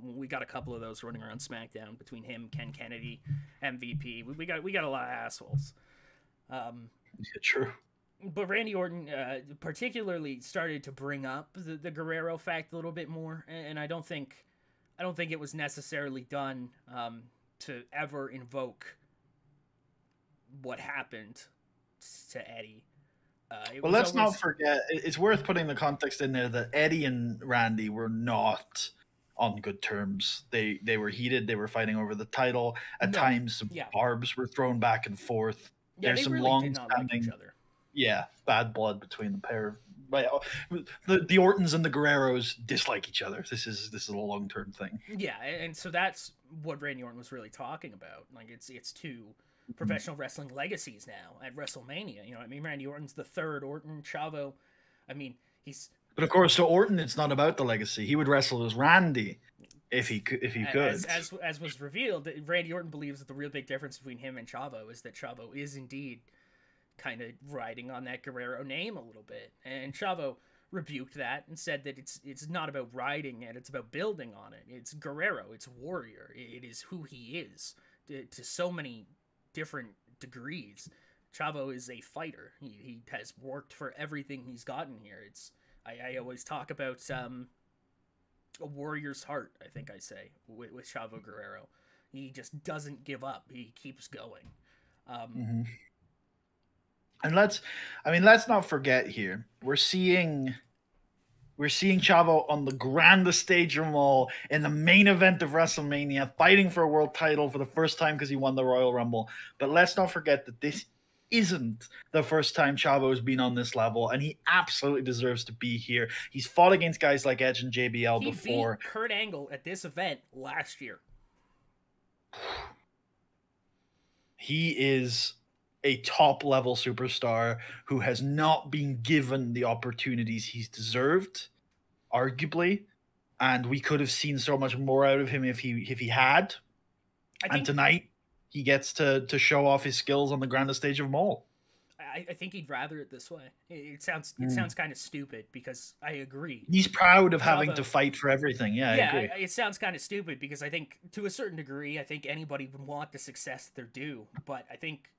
We got a couple of those running around SmackDown between him, Ken Kennedy, MVP. We got a lot of assholes. Yeah, true. But Randy Orton particularly started to bring up the Guerrero fact a little bit more, and I don't think it was necessarily done to ever invoke what happened to Eddie. Well, let's not forget, it's worth putting the context in there that Eddie and Randy were not on good terms. They were heated. They were fighting over the title. At times, some barbs were thrown back and forth. Yeah, There's they some really long did not standing, like each other. Yeah, bad blood between the pair. The Ortons and the Guerreros dislike each other. This is a long-term thing. Yeah, and so that's what Randy Orton was really talking about. Like, it's two professional wrestling legacies now at WrestleMania. You know what I mean? Randy Orton's the third Orton. Chavo, I mean, he's... But of course, to Orton, it's not about the legacy. He would wrestle as Randy if he could. As was revealed, Randy Orton believes that the real big difference between him and Chavo is that Chavo is indeed kind of riding on that Guerrero name a little bit. And Chavo rebuked that and said that it's not about riding it, it's about building on it. It's Guerrero, it's Warrior. It is who he is to so many different degrees. Chavo is a fighter. He has worked for everything he's gotten here. I always talk about a warrior's heart, I think I say, with Chavo Guerrero. He just doesn't give up. He keeps going. And let's not forget here, we're seeing Chavo on the grandest stage of them all in the main event of WrestleMania, fighting for a world title for the first time because he won the Royal Rumble. But let's not forget that this isn't the first time Chavo's been on this level, and he absolutely deserves to be here. He's fought against guys like Edge and JBL before. He beat Kurt Angle at this event last year. He is a top-level superstar who has not been given the opportunities he's deserved, arguably, and we could have seen so much more out of him if he had. And tonight, he gets to show off his skills on the grandest stage of them all. I think he'd rather it this way. It sounds kind of stupid because I agree. He's proud of having to fight for everything. Yeah, I agree. It sounds kind of stupid because I think to a certain degree, I think anybody would want the success they're due, but I think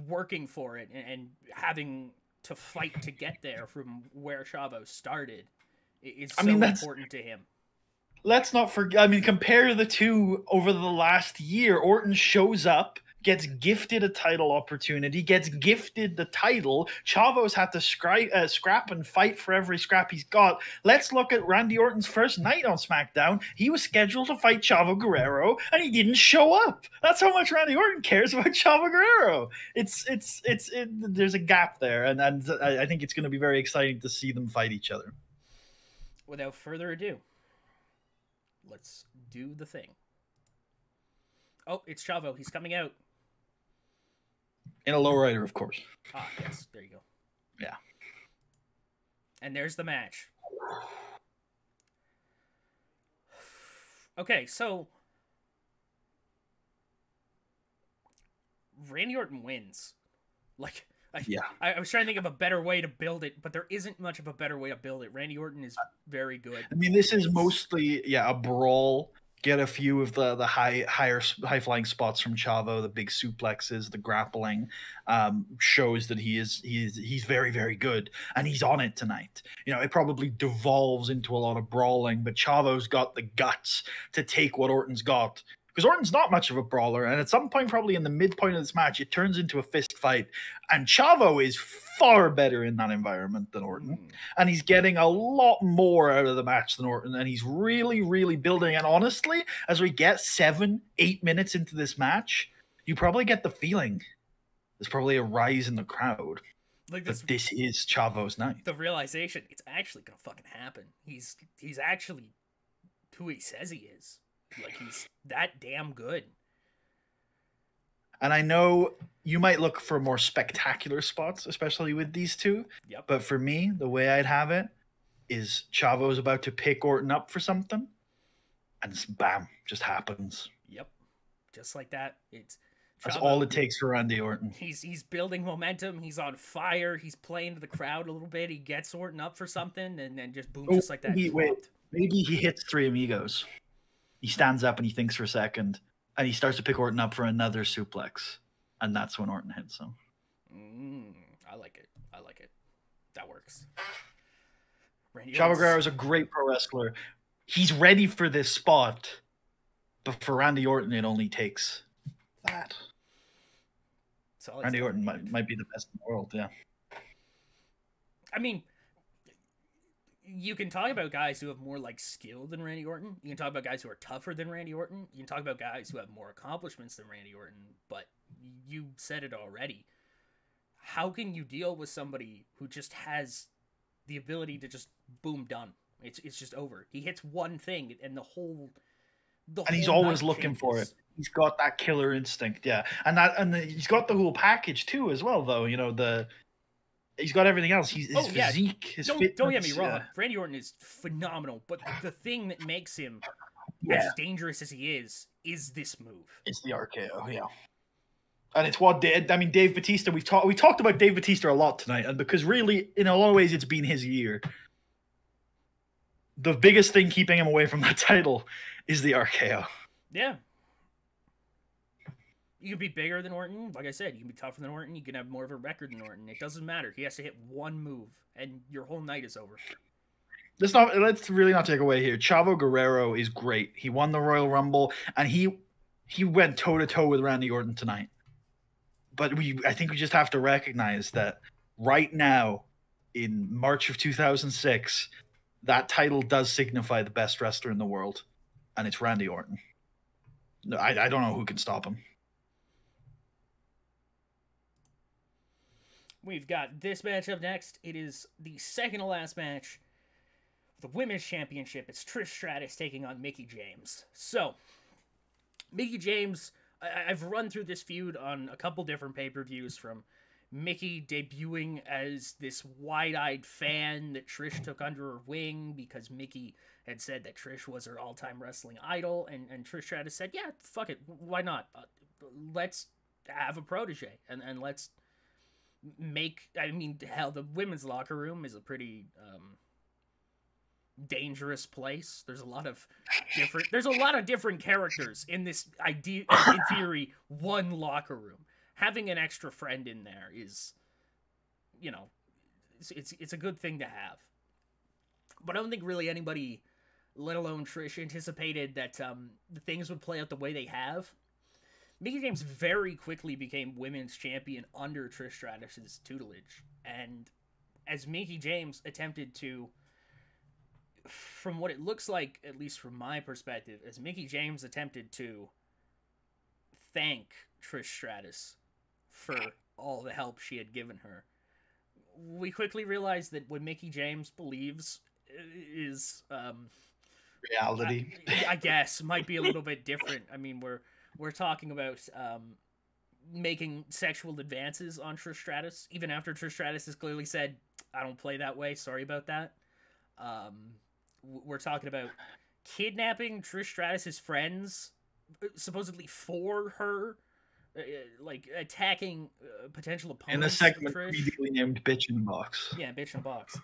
working for it and having to fight to get there from where Chavo started is so important to him. Let's not forget, compare the two over the last year. Orton shows up, gets gifted a title opportunity, gets gifted the title. Chavo's had to scrap and fight for every scrap he's got. Let's look at Randy Orton's first night on SmackDown. He was scheduled to fight Chavo Guerrero, and he didn't show up. That's how much Randy Orton cares about Chavo Guerrero. There's a gap there, and I think it's going to be very exciting to see them fight each other. Without further ado, let's do the thing. Oh, it's Chavo. He's coming out. In a lowrider, of course. Ah, yes. There you go. Yeah. And there's the match. Okay, so Randy Orton wins. Like, Yeah. I was trying to think of a better way to build it, but there isn't much of a better way to build it. Randy Orton is very good. I mean, this is mostly a brawl. Get a few of the high flying spots from Chavo, the big suplexes, the grappling, shows that he's very, very good, and he's on it tonight. You know, it probably devolves into a lot of brawling, but Chavo's got the guts to take what Orton's got. Because Orton's not much of a brawler, and at some point, probably in the midpoint of this match, it turns into a fist fight, and Chavo is far better in that environment than Orton, and he's getting a lot more out of the match than Orton, and he's really, really building. And honestly, as we get 7-8 minutes into this match, you probably get the feeling there's probably a rise in the crowd. Like this is Chavo's night. The realization it's actually gonna fucking happen. He's actually who he says he is. Like, he's that damn good. And I know you might look for more spectacular spots, especially with these two. Yep. But for me, the way I'd have it is Chavo's about to pick Orton up for something, and bam, just happens. Yep. Just like that. That's all it takes for Randy Orton. He's building momentum. He's on fire. He's playing to the crowd a little bit. He gets Orton up for something, and then just boom, just like that. Maybe he hits Three Amigos. He stands up and he thinks for a second, and he starts to pick Orton up for another suplex, and that's when Orton hits him. I like it. That works. Chavo Guerrero is a great pro wrestler. He's ready for this spot, but for Randy Orton, it only takes that. Randy Orton might be the best in the world, yeah. I mean, you can talk about guys who have more like skill than Randy Orton. You can talk about guys who are tougher than Randy Orton. You can talk about guys who have more accomplishments than Randy Orton. But you said it already. How can you deal with somebody who just has the ability to just boom, done? It's just over. He hits one thing and the whole he's always looking for it. He's got that killer instinct, yeah. And he's got the whole package too as well, though. You know, he's got everything else. His physique, his fitness. Don't get me wrong. Randy Orton is phenomenal, but the thing that makes him as dangerous as he is this move. It's the RKO, yeah. And it's what Dave Bautista. We talked about Dave Bautista a lot tonight, and because really, in a lot of ways, it's been his year. The biggest thing keeping him away from that title is the RKO. Yeah. You can be bigger than Orton. Like I said, you can be tougher than Orton. You can have more of a record than Orton. It doesn't matter. He has to hit one move, and your whole night is over. Let's really not take away here. Chavo Guerrero is great. He won the Royal Rumble, and he went toe-to-toe with Randy Orton tonight. But I think we just have to recognize that right now, in March of 2006, that title does signify the best wrestler in the world, and it's Randy Orton. No, I don't know who can stop him. We've got this match up next. It is the second to last match of the Women's Championship. It's Trish Stratus taking on Mickie James. So, Mickie James, I've run through this feud on a couple different pay-per-views, from Mickie debuting as this wide-eyed fan that Trish took under her wing because Mickie had said that Trish was her all-time wrestling idol, and Trish Stratus said, yeah, fuck it, why not? Let's have a protege, and let's hell, the women's locker room is a pretty dangerous place. There's a lot of different characters in this idea, in theory, one locker room. Having an extra friend in there is, it's a good thing to have. But I don't think really anybody, let alone Trish, anticipated that the things would play out the way they have. Mickie James very quickly became women's champion under Trish Stratus's tutelage. And as Mickie James attempted to, from what it looks like, at least from my perspective, as Mickie James attempted to thank Trish Stratus for all the help she had given her, we quickly realized that what Mickie James believes is reality. I guess might be a little bit different. I mean, we're talking about making sexual advances on Trish Stratus, even after Trish Stratus has clearly said, I don't play that way, sorry about that. We're talking about kidnapping Trish Stratus's friends, supposedly for her, like attacking potential In a opponents of segment Trish. immediately named Bitch in the Box. Yeah, bitch in a box.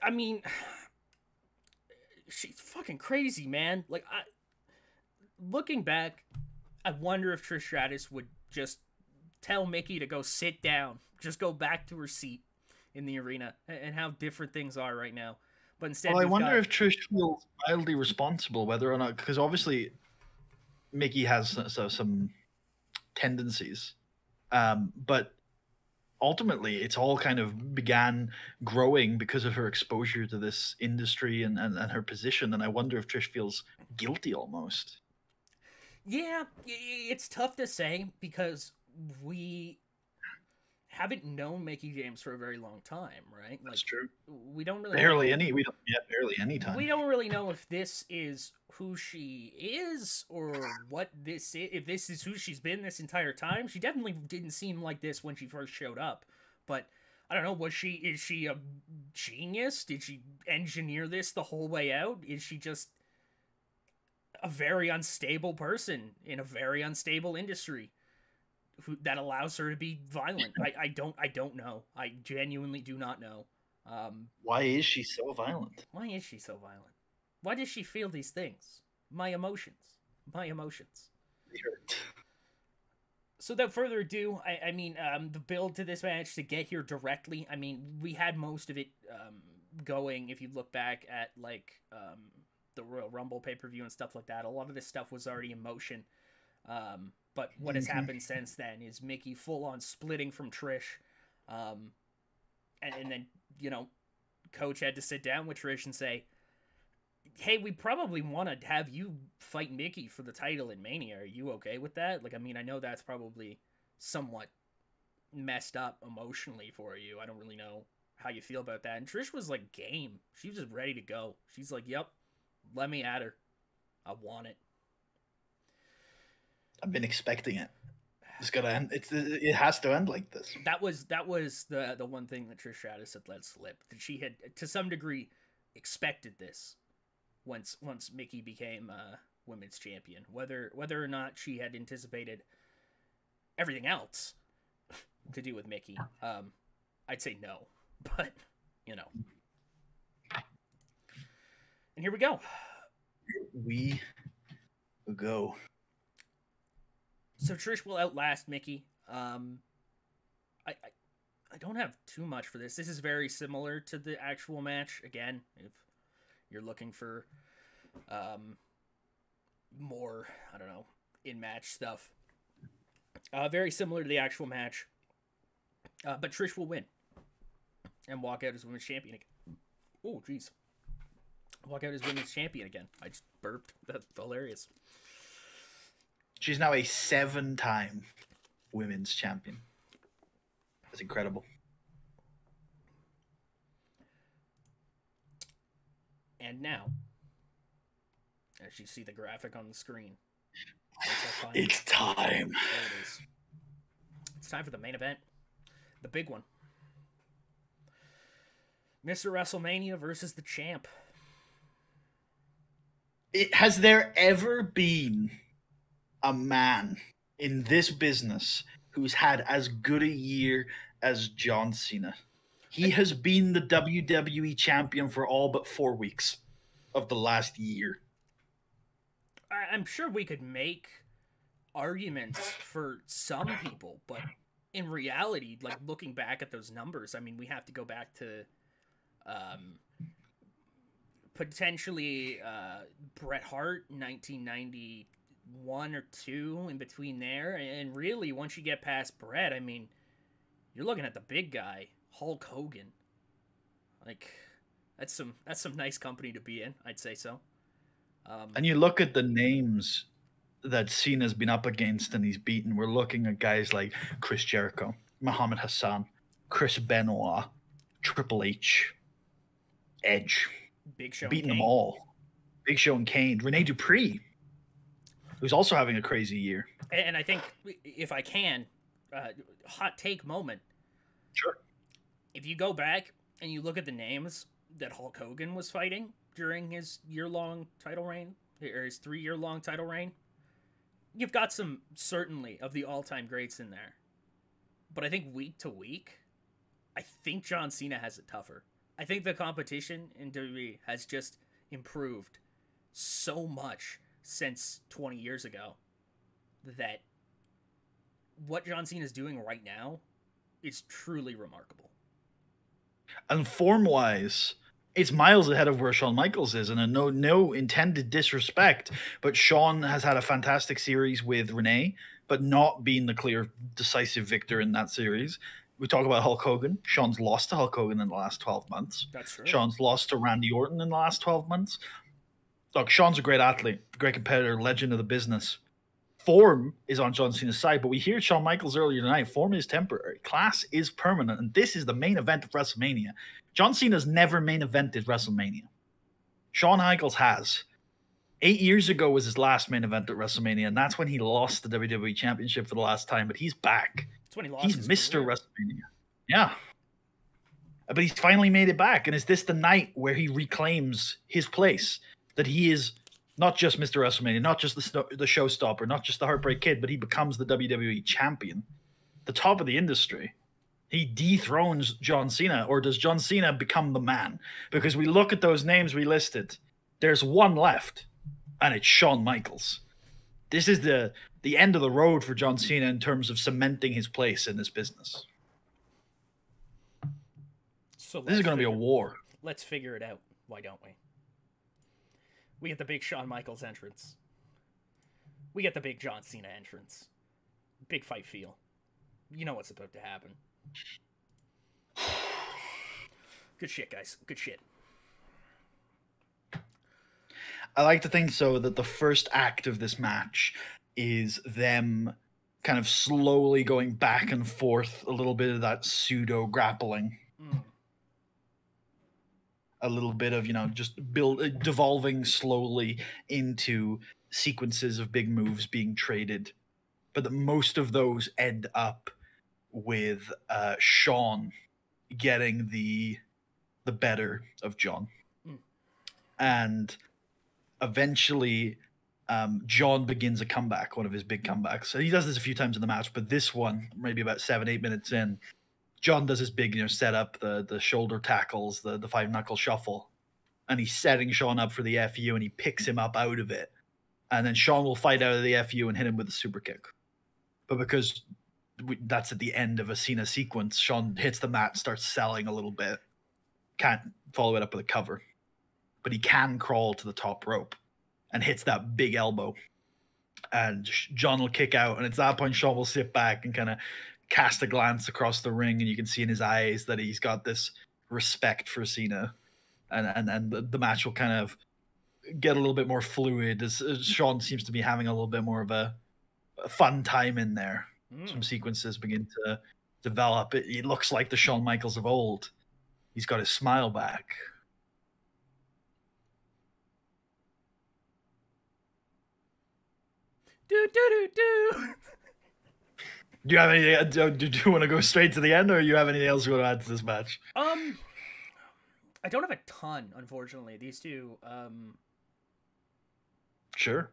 I mean, she's fucking crazy, man. Like, looking back, I wonder if Trish Stratus would just tell Mickey to go sit down, just go back to her seat in the arena, and how different things are right now. But instead, Well, I we've wonder got if Trish feels mildly responsible, whether or not, because obviously Mickey has some tendencies, but ultimately it's all kind of began growing because of her exposure to this industry and her position. And I wonder if Trish feels guilty almost. yeah, it's tough to say because we haven't known Mickey James for a very long time, right? Like, That's true. we don't really Barely know. any. We don't get barely any time. We don't really know if this is who she is or what this is. If this is who she's been this entire time, she definitely didn't seem like this when she first showed up. But I don't know. Is she a genius? Did she engineer this the whole way out? Is she just a very unstable person in a very unstable industry that allows her to be violent? I don't know. I genuinely do not know. Why is she so violent? Why is she so violent? Why does she feel these things? My emotions. My emotions. They hurt. So without further ado, I mean, the build to this match to get here directly, I mean, we had most of it going, if you look back at, like, the Royal Rumble pay-per-view and stuff like that. A lot of this stuff was already in motion. But what has happened since then is Mickey full-on splitting from Trish. And then, you know, Coach had to sit down with Trish and say, hey, we probably want to have you fight Mickey for the title in Mania. Are you okay with that? Like, I mean, I know that's probably somewhat messed up emotionally for you. I don't really know how you feel about that. And Trish was like game. She was just ready to go. She's like, yep, let me at her. I want it. I've been expecting it. It's gonna end. It has to end like this. That was the one thing that Trish Stratus had let slip. That she had, to some degree, expected this once Mickey became women's champion. Whether or not she had anticipated everything else to do with Mickey, I'd say no. But you know, and here we go. We go. So Trish will outlast Mickey. I don't have too much for this. This is very similar to the actual match. Again, if you're looking for more, I don't know, in-match stuff. Very similar to the actual match. But Trish will win. And walk out as women's champion again. Oh, jeez. Walk out as women's champion again. I just burped. That's hilarious. She's now a 7-time women's champion. That's incredible. And now, as you see the graphic on the screen, it's time. There it is. It's time for the main event. The big one. Mr. WrestleMania versus the champ. Has there ever been a man in this business who's had as good a year as John Cena? He has been the WWE champion for all but 4 weeks of the last year. I'm sure we could make arguments for some people, but in reality, like looking back at those numbers, I mean, we have to go back to potentially Bret Hart, 1991 or 2, in between there, and really once you get past Bret, I mean, you're looking at the big guy, Hulk Hogan. Like, that's some nice company to be in, I'd say so. And you look at the names that Cena's been up against and he's beaten. We're looking at guys like Chris Jericho, Muhammad Hassan, Chris Benoit, Triple H, Edge. Big Show, beating them all. Big Show and Kane. Rene Dupree, who's also having a crazy year. And I think, if I can, hot take moment. Sure. If you go back and you look at the names that Hulk Hogan was fighting during his year-long title reign, or his 3-year-long title reign, you've got some certainly of the all-time greats in there, but I think week to week, I think John Cena has it tougher. I think the competition in WWE has just improved so much since 20 years ago that what John Cena is doing right now is truly remarkable. And form-wise, it's miles ahead of where Shawn Michaels is, and no intended disrespect, but Shawn has had a fantastic series with Renee, but not been the clear decisive victor in that series. We talk about Hulk Hogan. Shawn's lost to Hulk Hogan in the last 12 months. That's true. Shawn's lost to Randy Orton in the last 12 months. Look, Shawn's a great athlete, great competitor, legend of the business. Form is on John Cena's side, but we hear Shawn Michaels earlier tonight. Form is temporary. Class is permanent, and this is the main event of WrestleMania. John Cena's never main evented WrestleMania. Shawn Michaels has. 8 years ago was his last main event at WrestleMania, and that's when he lost the WWE Championship for the last time, but he's back. That's when he lost. He's his Mr. career. WrestleMania. Yeah. But he's finally made it back, and is this the night where he reclaims his place? That he is not just Mr. WrestleMania, not just the showstopper, not just the Heartbreak Kid, but he becomes the WWE champion, the top of the industry. He dethrones John Cena, or does John Cena become the man? Because we look at those names we listed, there's one left, and it's Shawn Michaels. This is the end of the road for John Cena in terms of cementing his place in this business. So this is going to be a war. Let's figure it out. Why don't we? We get the big Shawn Michaels entrance. We get the big John Cena entrance. Big fight feel. You know what's about to happen. Good shit, guys. Good shit. I like to think so that the first act of this match is them kind of slowly going back and forth, a little bit of that pseudo grappling. A little bit of, just devolving slowly into sequences of big moves being traded. But that most of those end up with Shawn getting the better of John. And eventually John begins a comeback, one of his big comebacks. So he does this a few times in the match, but this one, maybe about 7-8 minutes in, John does his big, setup, the shoulder tackles, the 5-knuckle shuffle, and he's setting Shawn up for the FU, and he picks him up out of it. And then Shawn will fight out of the FU and hit him with a super kick. But because that's at the end of a Cena sequence, Shawn hits the mat, starts selling a little bit. Can't follow it up with a cover. But he can crawl to the top rope and hits that big elbow. And John will kick out, and at that point, Shawn will sit back and kind of cast a glance across the ring, and you can see in his eyes that he's got this respect for Cena, and the match will kind of get a little bit more fluid as Shawn seems to be having a little bit more of a fun time in there. Some sequences begin to develop. It looks like the Shawn Michaels of old. He's got his smile back. Do do do do. Do you have anything? Do you want to go straight to the end, or do you have anything else you want to add to this match? I don't have a ton, unfortunately. These two. Sure.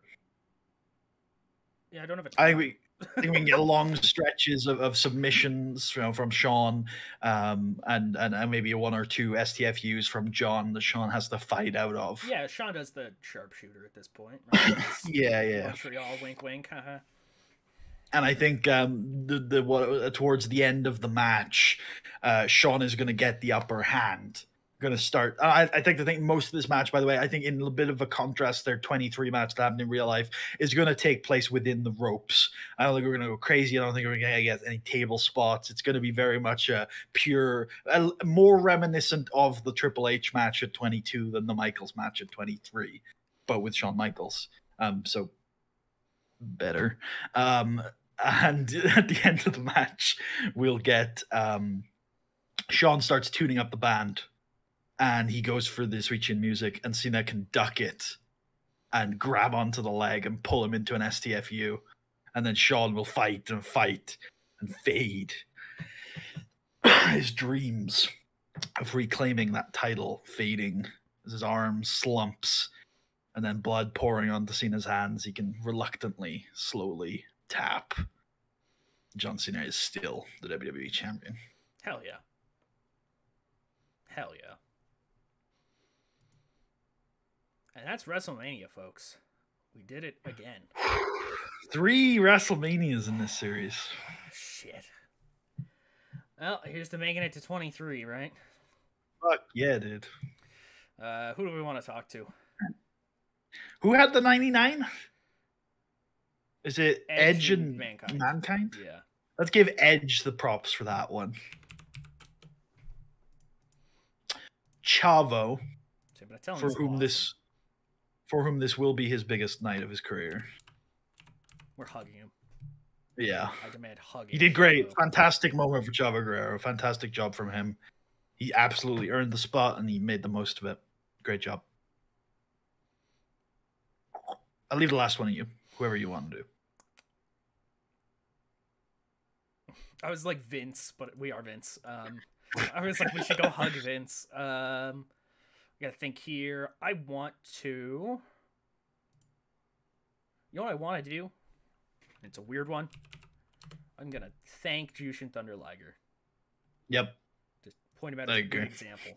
Yeah, I don't have a ton. I think we can get long stretches of submissions from Shawn, and maybe one or two STFUs from John that Shawn has to fight out of. Yeah, Shawn does the sharpshooter at this point. Right? yeah. Montreal, wink, wink. And I think towards the end of the match, Shawn is going to get the upper hand. Going to start. I think most of this match, by the way, I think in a bit of a contrast, their 23 match that happened in real life is going to take place within the ropes. I don't think we're going to go crazy. I don't think we're going to get any table spots. It's going to be very much a pure, more reminiscent of the Triple H match at 22 than the Michaels match at 23, but with Shawn Michaels. So better. And at the end of the match, we'll get Shawn starts tuning up the band, and he goes for the Sweet Chin Music, and Cena can duck it and grab onto the leg and pull him into an STFU. And then Shawn will fight and fade. His dreams of reclaiming that title fading as his arm slumps and then blood pouring onto Cena's hands, he can reluctantly, slowly tap. John Cena is still the WWE champion. Hell yeah. Hell yeah. And that's WrestleMania, folks. We did it again. 3 WrestleManias in this series. Shit. Well, here's to making it to 23, right? Fuck yeah, dude. Who do we want to talk to? Who had the 99? Is it Edge Edge and Mankind? Yeah. Let's give Edge the props for that one. Chavo, for whom this will be his biggest night of his career. We're hugging him. Yeah. I demand hugging. He did great. Fantastic moment for Chavo Guerrero. Fantastic job from him. He absolutely earned the spot and he made the most of it. Great job. I'll leave the last one to you. Whoever you want to do. I was like Vince, but we are Vince. I was like, we should go hug Vince. We gotta think here. I want to. You know what I want to do? It's a weird one. I'm gonna thank Jushin Thunder Liger. Yep. Just point him out as a good example.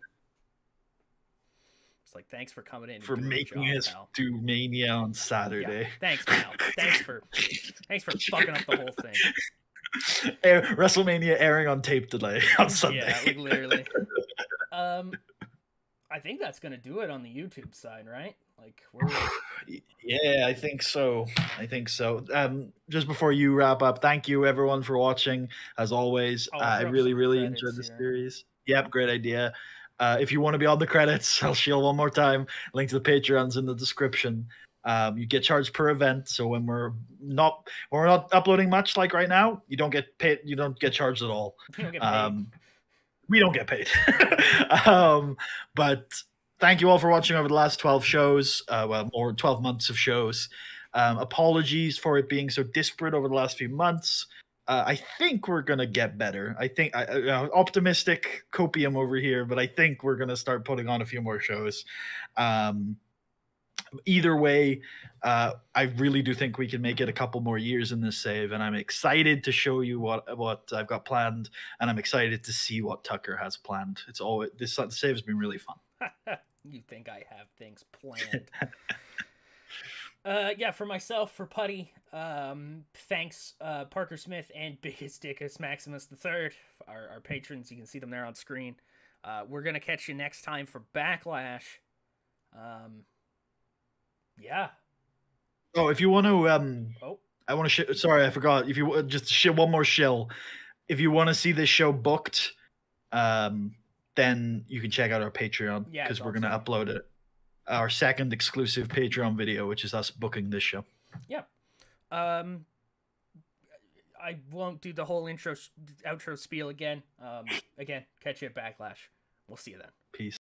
It's like, thanks for coming in for making us do Mania on Saturday. Yeah, thanks, pal. thanks for fucking up the whole thing. WrestleMania airing on tape delay on Sunday. Yeah, like literally. I think that's gonna do it on the YouTube side, right? Like Yeah, I think so. Just before you wrap up, thank you everyone for watching. As always, I really enjoyed the series. Yep, great idea. If you want to be on the credits, I'll shield one more time. Link to the Patreon's in the description. You get charged per event, so when we're not uploading much like right now, you don't get paid. You don't get charged at all. You don't get paid. We don't get paid. But thank you all for watching over the last 12 shows. 12 months of shows. Apologies for it being so disparate over the last few months. I think we're gonna get better. I think optimistic copium over here, but I think we're gonna start putting on a few more shows. Either way, I really do think we can make it a couple more years in this save, and I'm excited to show you what I've got planned, and I'm excited to see what Tucker has planned. This save has been really fun. You think I have things planned? Yeah, for myself, for Puddy, thanks Parker Smith and Biggest Dickus Maximus III, our patrons. You can see them there on screen. We're gonna catch you next time for Backlash. Yeah. Oh, if you want to, I want to. Sorry, I forgot. If you just one more shill. If you want to see this show booked, then you can check out our Patreon because we're gonna upload it. Our second exclusive Patreon video, which is us booking this show. Yeah. I won't do the whole outro spiel again. Again, catch you at Backlash. We'll see you then. Peace.